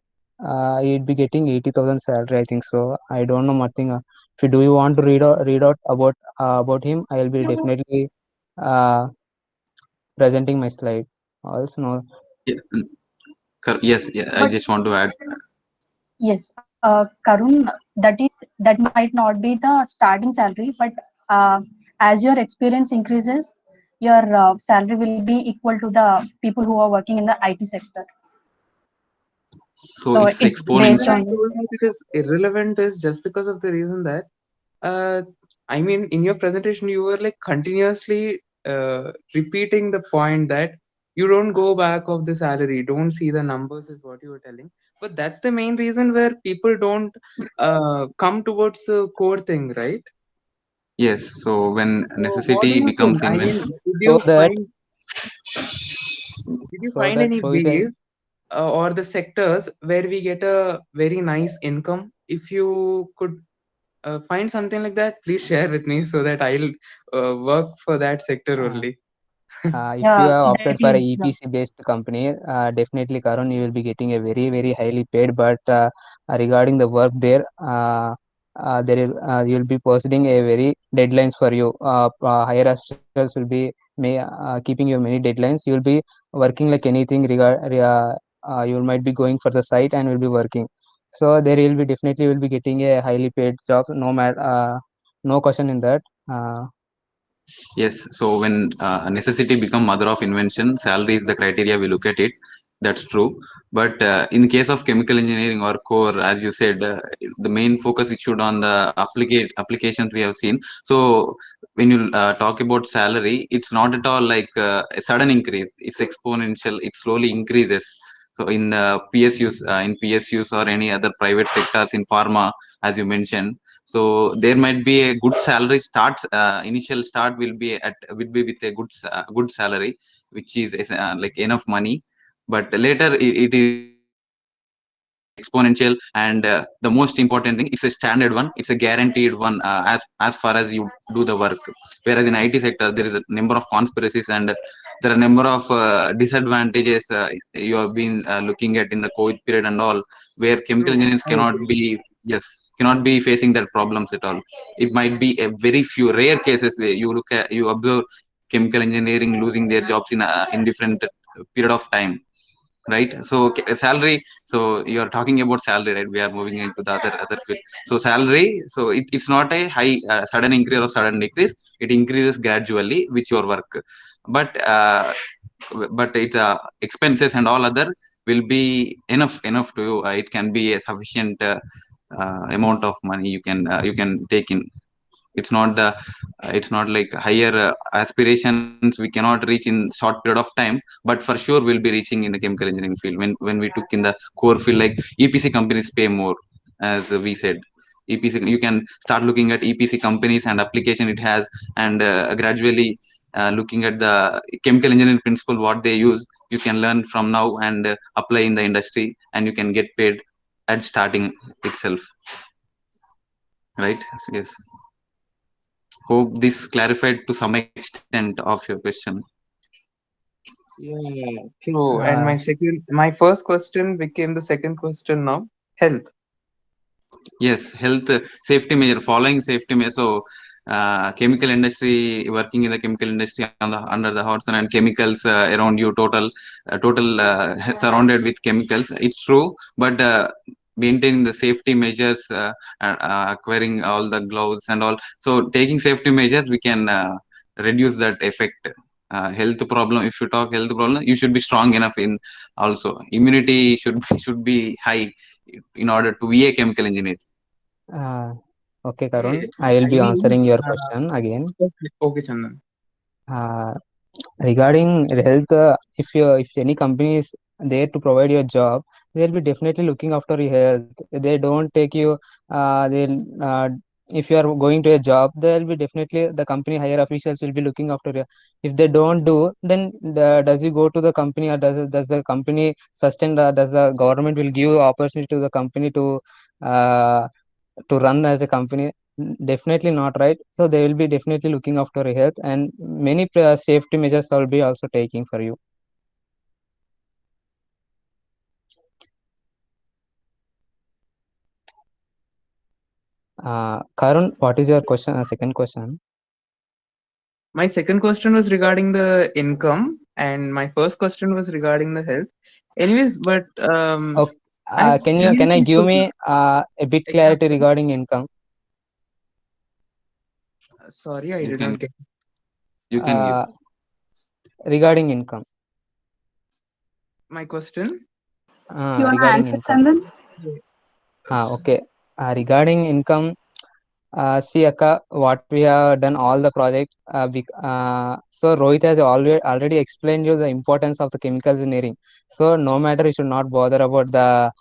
[SPEAKER 2] he'd be getting 80,000 salary, I think so. I don't know nothing. If you do you want to read out about him, I will be definitely uh, presenting my slide. Also, no.
[SPEAKER 3] Yeah, yes, yeah, I
[SPEAKER 6] But
[SPEAKER 3] just want to add.
[SPEAKER 6] yes, Karun, that might not be the starting salary, but as your experience increases, your salary will be equal to the people who are working in the IT sector.
[SPEAKER 3] So
[SPEAKER 6] So
[SPEAKER 3] it's
[SPEAKER 6] it's
[SPEAKER 7] The reason
[SPEAKER 6] based
[SPEAKER 3] exponential.
[SPEAKER 7] I
[SPEAKER 6] on.
[SPEAKER 7] told that it is irrelevant is just because of the reason that, uh, I mean, in your presentation, you were like continuously repeating the point that you don't go back of the salary, don't see the numbers, is what you were telling. But that's the main reason where people don't come towards the core thing, right?
[SPEAKER 3] Yes. So when
[SPEAKER 7] So, what do
[SPEAKER 3] necessity
[SPEAKER 7] you think?
[SPEAKER 3] becomes
[SPEAKER 7] I mean,
[SPEAKER 3] invention.
[SPEAKER 2] So that
[SPEAKER 7] did you
[SPEAKER 2] so
[SPEAKER 7] find
[SPEAKER 2] that
[SPEAKER 7] any
[SPEAKER 2] Rohit and
[SPEAKER 7] ways or the sectors where we get a very nice income? If you could find something like that, please share with me so that I'll work for that sector
[SPEAKER 2] uh,
[SPEAKER 7] only.
[SPEAKER 2] if you
[SPEAKER 6] Yeah,
[SPEAKER 2] have
[SPEAKER 6] that
[SPEAKER 2] opted for a
[SPEAKER 6] is.
[SPEAKER 2] EPC based company, definitely, Karun, you will be getting a very, very highly paid. But regarding the work there, you will be proceeding a very deadlines for you. Higher officials will be keeping you many deadlines. You will be working like anything. You might be going for the site and will be working. So there you will be definitely will be getting a highly paid job. No matter, no question in that.
[SPEAKER 3] Yes. So when necessity become mother of invention, salary is the criteria we look at it. That's true. But in case of chemical engineering or core, as you said, the main focus is should on the applications we have seen. So when you talk about salary, it's not at all like a sudden increase. It's exponential. It slowly increases. So in PSUs or any other private sectors in pharma, as you mentioned, so there might be a good salary starts, initial start will be with a good salary, which is like enough money, but later it is exponential. And the most important thing, it's a standard one, it's a guaranteed one, as far as you do the work. Whereas in IT sector there is a number of conspiracies, and there are a number of disadvantages you have been looking at in the COVID period and all, where chemical
[SPEAKER 7] True,
[SPEAKER 3] engineers
[SPEAKER 7] I
[SPEAKER 3] cannot
[SPEAKER 7] agree.
[SPEAKER 3] be, yes, cannot be facing that problems at all. It might be a very few rare cases where you observe chemical engineering losing their jobs in different period of time, right? So salary, so you are talking about salary, right? We are moving into the other field. So salary, so it's not a high sudden increase or sudden decrease. It increases gradually with your work, but it expenses and all other will be enough to it can be a sufficient amount of money you can take in. It's not the it's not like higher aspirations we cannot reach in short period of time, but for sure we'll be reaching in the chemical engineering field when we took in the core field. Like EPC companies pay more, as we said. EPC, you can start looking at EPC companies and application it has, and gradually looking at the chemical engineering principle what they use. You can learn from now and apply in the industry, and you can get paid at starting itself, right? So, yes, hope this clarified to some extent of your question.
[SPEAKER 7] Yeah, true. And
[SPEAKER 2] Uh,
[SPEAKER 7] my first question became the second question now. Health.
[SPEAKER 3] Yes, health safety measure, following safety measure. So, chemical industry, working in the chemical industry under the hot sun and chemicals around you, total surrounded with chemicals. It's true, but maintaining the safety measures, acquiring all the gloves and all. So, taking safety measures, we can reduce that effect. Health problem. If you talk health problem, you should be strong enough in. Also, immunity should be high in order to be a chemical engineer.
[SPEAKER 2] uh, okay,
[SPEAKER 7] Okay,
[SPEAKER 2] Karun, I will
[SPEAKER 7] I
[SPEAKER 2] be
[SPEAKER 7] mean,
[SPEAKER 2] answering your question again.
[SPEAKER 7] okay, Chandan.
[SPEAKER 2] Uh, Regarding health, if any company is there to provide you a job, they'll be definitely looking after your health. They don't take you. They'll if you are going to a job, they'll be definitely the company higher officials will be looking after you. If they don't do, then does you go to the company, or does the company sustain? Does the government will give opportunity to the company uh, to run as a company? Definitely not, right? So they will be definitely looking after your health, and many safety measures will be also taking for you. Karun, what is your question, second question?
[SPEAKER 7] My second question was regarding the income, and my first question was regarding the health. Anyways, but
[SPEAKER 2] Okay,
[SPEAKER 7] I've
[SPEAKER 2] can
[SPEAKER 7] seen
[SPEAKER 2] I give
[SPEAKER 7] people.
[SPEAKER 2] me a bit clarity
[SPEAKER 7] Example.
[SPEAKER 2] regarding income?
[SPEAKER 7] Sorry, I
[SPEAKER 3] You
[SPEAKER 7] did
[SPEAKER 3] can
[SPEAKER 7] not get.
[SPEAKER 3] you can give.
[SPEAKER 2] uh, Regarding income,
[SPEAKER 7] My question.
[SPEAKER 1] You want to
[SPEAKER 2] regarding
[SPEAKER 1] answer,
[SPEAKER 2] income.
[SPEAKER 1] Chandan?
[SPEAKER 7] Yes.
[SPEAKER 2] Okay, regarding income. See, Akka, what we have done all the project. So Rohit has already explained you the importance of the chemical engineering. So no matter, you should not bother about the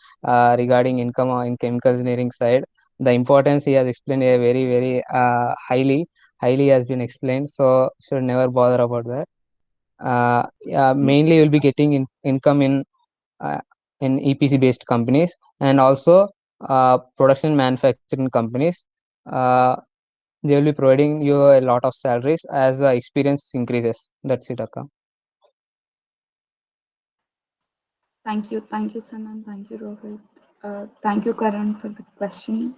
[SPEAKER 2] regarding income or in chemical engineering side. The importance he has explained very highly has been explained. So should never bother about that. Yeah, mainly you'll be getting income uh, in EPC based companies, and also production manufacturing companies. Uh, they will be providing you a lot of salaries as the experience increases. That's it, Akka.
[SPEAKER 1] Thank you, Chandan. Thank you, Rohit. Thank you, Karan, for the question.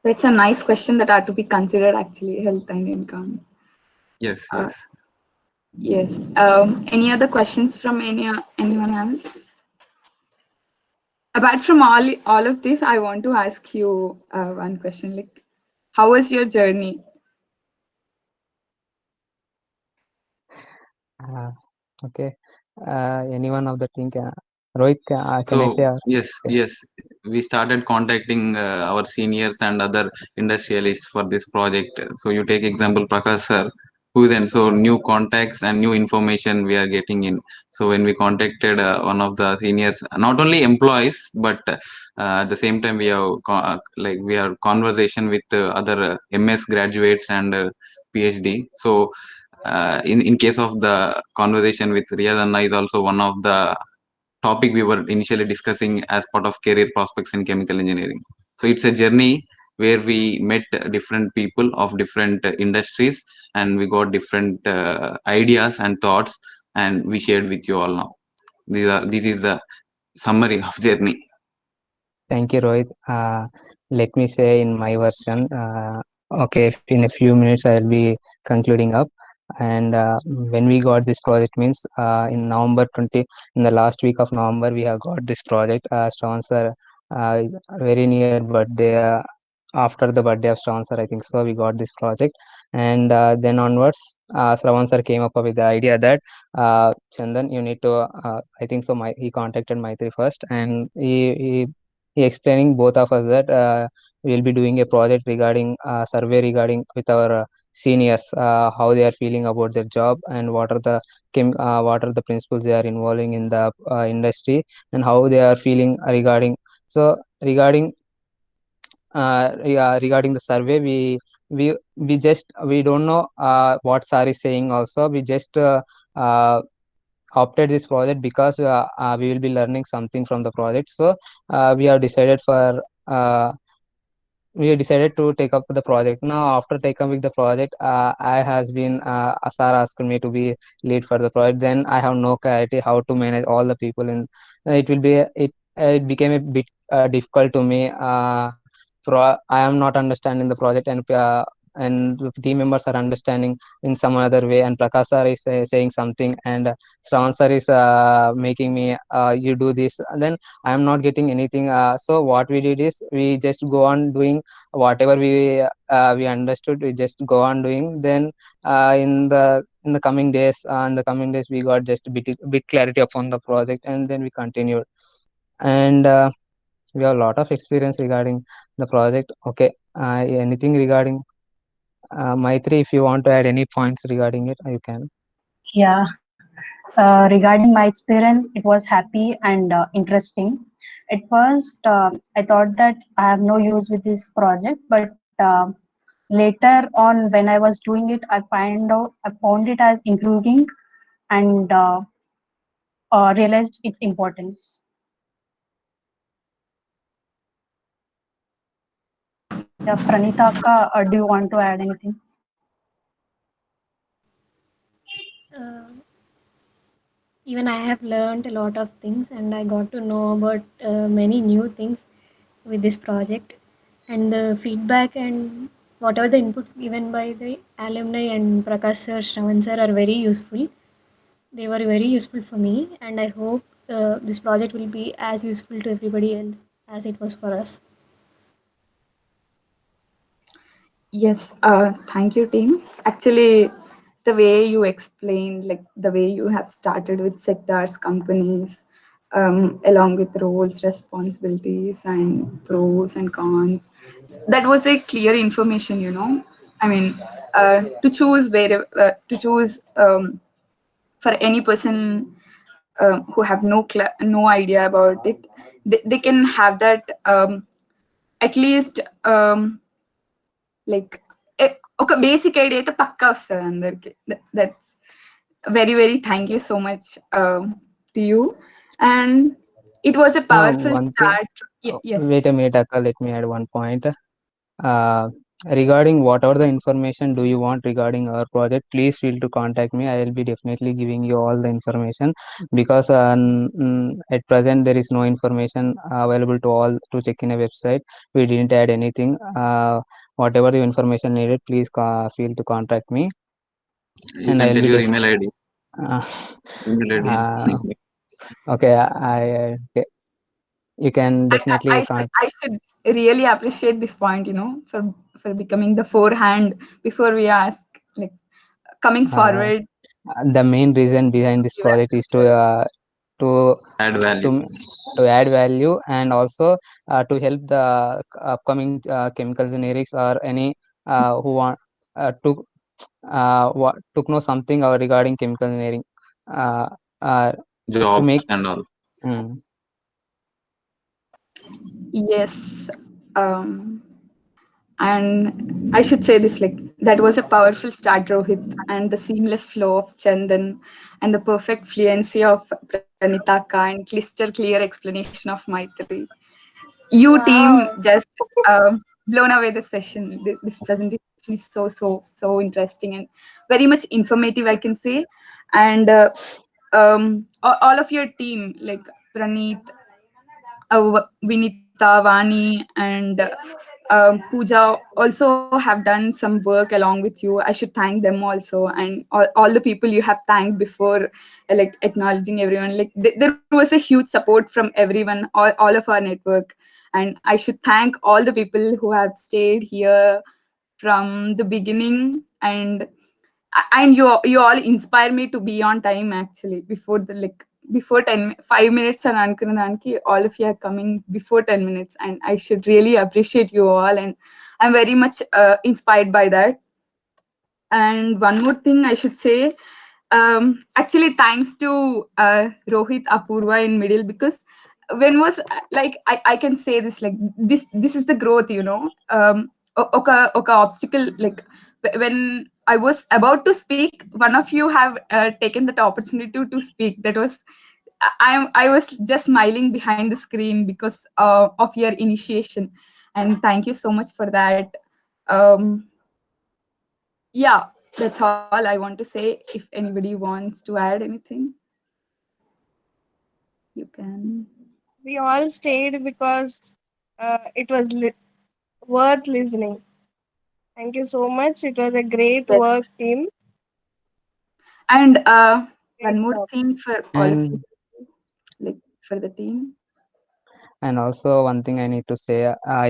[SPEAKER 1] That's a nice question that are to be considered actually, health and income.
[SPEAKER 3] Yes,
[SPEAKER 1] Uh,
[SPEAKER 3] yes.
[SPEAKER 1] yes. Any other questions from anyone else? Apart from all of this, I want to ask you one question. Like, how was your journey?
[SPEAKER 2] Uh, okay. Anyone of the team can, Rohit, can I
[SPEAKER 3] So
[SPEAKER 2] say?
[SPEAKER 3] yes,
[SPEAKER 2] Okay.
[SPEAKER 3] yes, we started contacting our seniors and other industrialists for this project. So you take example Prakash sir, who then so new contacts and new information we are getting in. So when we contacted one of the seniors, not only employees but at the same time we have like we are conversation with other MS graduates and PhD. So in case of the conversation with Riyad Anna is also one of the topic we were initially discussing as part of career prospects in chemical engineering. So it's a journey where we met different people of different industries, and we got different ideas and thoughts, and we shared with you all now. This is the summary of journey.
[SPEAKER 2] Thank you, Rohit. Let me say in my version. Okay, in a few minutes I'll be concluding up. And when we got this project means in November 20, in the last week of November, we have got this project. Shravan sir, very near birthday, after the birthday of Shravan sir, I think so, we got this project. And then onwards, Shravan sir came up with the idea that Chandan, you need to, I think so, he contacted Maitri first, and he explaining both of us that we will be doing a project regarding survey regarding with our seniors, how they are feeling about their job, and what are the principles they are involving in the industry, and how they are feeling regarding. So regarding the survey, we don't know what sir is saying. Also, we just uh, opted this project because we will be learning something from the project. So we have decided for. We decided to take up the project. Now, after taking up with the project, I has been Asar asked me to be lead for the project. Then I have no clarity how to manage all the people in. It will be it became a bit difficult to me. I am not understanding the project, and the team members are understanding in some other way. And Prakash sir is saying something, and Shravan sir is making me you do this. And then I am not getting anything. So what we did is we just go on doing whatever we understood. We just go on doing. Then in the coming days, we got just a bit clarity upon the project, and then we continued. And we have a lot of experience regarding the project. Okay, anything regarding Maitri? If you want to add any points regarding it, you can.
[SPEAKER 6] Yeah. Regarding my experience, it was happy and interesting. At first, I thought that I have no use with this project, but later on, when I was doing it, I found it as intriguing and realized its importance. Yeah, Pranita Akka, do you want to add anything?
[SPEAKER 5] Uh, Even I have learned a lot of things and I got to know about many new things with this project. And the feedback and whatever the inputs given by the alumni and Prakash sir, Shravan sir are very useful. They were very useful for me, and I hope this project will be as useful to everybody else as it was for us.
[SPEAKER 1] Yes, thank you, team. Actually, the way you explained, like the way you have started with sectors, companies, along with roles, responsibilities, and pros and cons, that was a clear information. I mean, to choose for any person who have no idea about it, they can have that at least. Like ఒక basic idea అయితే పక్కా వస్తుంది అందరికి. That's very very thank you so much to you, and it was a powerful
[SPEAKER 2] One thing.
[SPEAKER 1] start. Yes.
[SPEAKER 2] Wait a minute, Akka. Let me add one point. Uh, regarding whatever the information do you want regarding our project, please feel to contact me. I will be definitely giving you all the information, because at present there is no information available to all to check in a website. We didn't add anything. Whatever the information needed, please feel to contact me,
[SPEAKER 3] You
[SPEAKER 2] and I
[SPEAKER 3] can
[SPEAKER 2] will
[SPEAKER 3] tell
[SPEAKER 2] be
[SPEAKER 3] your email ID.
[SPEAKER 2] uh,
[SPEAKER 3] Email ID.
[SPEAKER 2] okay. Okay. You can definitely contact.
[SPEAKER 1] I should really appreciate this point, for becoming the forehand before we ask, like coming forward.
[SPEAKER 2] The main reason behind this project is to
[SPEAKER 3] Add value.
[SPEAKER 2] to add value, and also to help the upcoming chemical generics or any who want to know something regarding chemical engineering, uh, to
[SPEAKER 3] Jobs
[SPEAKER 2] make.
[SPEAKER 3] and all.
[SPEAKER 2] mm,
[SPEAKER 1] Yes. um And I should say this, like that was a powerful start, Rohit, and the seamless flow of Chandan and the perfect fluency of Pranitaka and crystal clear explanation of Maitri. You team
[SPEAKER 5] Wow.
[SPEAKER 1] just blown away the session. This presentation is so interesting and very much informative, I can say. And all of your team, like Praneeth, Vinita, Vani, and Pooja also have done some work along with you. I should thank them also, and all the people you have thanked before, like acknowledging everyone. Like there was a huge support from everyone, all of our network, and I should thank all the people who have stayed here from the beginning, and you all inspire me to be on time actually before 5 minutes and అనుకున్నదానికి all of you are coming before 10 minutes, and I should really appreciate you all, and I'm very much inspired by that. And one more thing I should say, actually thanks to Rohit, Apurva in middle, because when was like I can say this, like this is the growth, oka obstacle, like when I was about to speak, one of you have taken that opportunity to speak. That was I was just smiling behind the screen because of your initiation, and thank you so much for that. um, yeah, that's all I want to say. If anybody wants to add anything, you can.
[SPEAKER 8] We all stayed because it was worth listening. Thank you so much. It was a great
[SPEAKER 1] Yes.
[SPEAKER 8] work, team.
[SPEAKER 1] And
[SPEAKER 8] Great
[SPEAKER 1] one more
[SPEAKER 8] job.
[SPEAKER 1] thing for all of you,
[SPEAKER 2] And
[SPEAKER 1] like for the team.
[SPEAKER 2] and also one thing I need to say,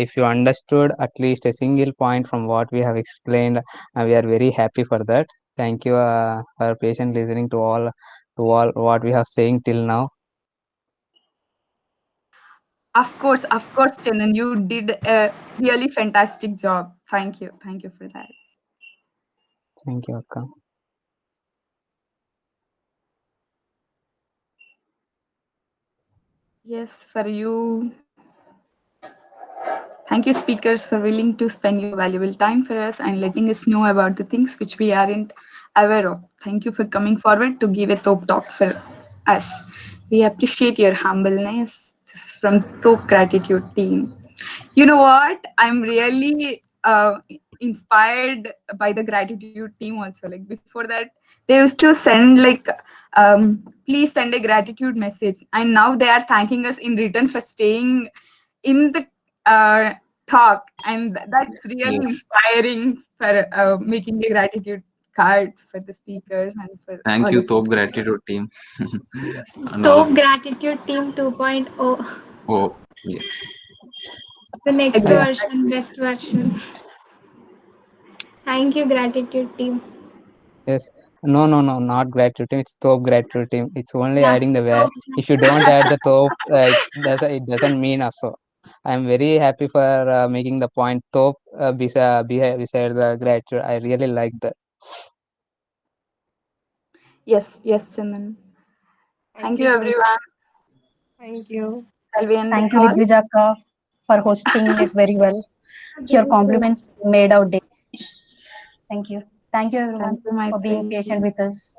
[SPEAKER 2] if you understood at least a single point from what we have explained, we are very happy for that. Thank you for patient listening to all what we have saying till now.
[SPEAKER 1] Of course, Chandan, you did a really fantastic job. Thank you for that.
[SPEAKER 2] Thank you, Akka.
[SPEAKER 1] Yes, for you. Thank you, speakers, for willing to spend your valuable time for us and letting us know about the things which we aren't aware of. Thank you for coming forward to give a top talk for us. We appreciate your humbleness. This is from Top Gratitude team. You know what? I'm really inspired by the gratitude team also. Like before that, they used to send like, please send a gratitude message, and now they are thanking us in return for staying in the talk, and that's really
[SPEAKER 3] Yes.
[SPEAKER 1] inspiring for making a gratitude card for the speakers and for
[SPEAKER 3] Thank
[SPEAKER 1] all
[SPEAKER 3] you,
[SPEAKER 1] of
[SPEAKER 3] Top Gratitude team. And all
[SPEAKER 9] Top
[SPEAKER 3] of
[SPEAKER 9] Gratitude Team 2.0.
[SPEAKER 3] oh yes.
[SPEAKER 9] The next
[SPEAKER 1] Agree.
[SPEAKER 9] version, best version. Thank you, Gratitude Team.
[SPEAKER 2] Yes. No, not gratitude team. It's top gratitude team. It's only
[SPEAKER 9] Yeah,
[SPEAKER 2] adding the where.
[SPEAKER 9] top.
[SPEAKER 2] If you don't add the top, it doesn't mean also. I'm very happy for making the point top beside the gratitude. I really like that.
[SPEAKER 1] Yes, Chandan. Thank you,
[SPEAKER 8] Chandan.
[SPEAKER 1] everyone.
[SPEAKER 8] Thank you.
[SPEAKER 1] Shall we end the
[SPEAKER 6] Thank you,
[SPEAKER 1] call?
[SPEAKER 6] Ridvijaka, for hosting it very well. Your compliments made our day. Thank you. Thank you, everyone,
[SPEAKER 1] Thank you,
[SPEAKER 6] for being
[SPEAKER 1] Maitri.
[SPEAKER 6] patient with us.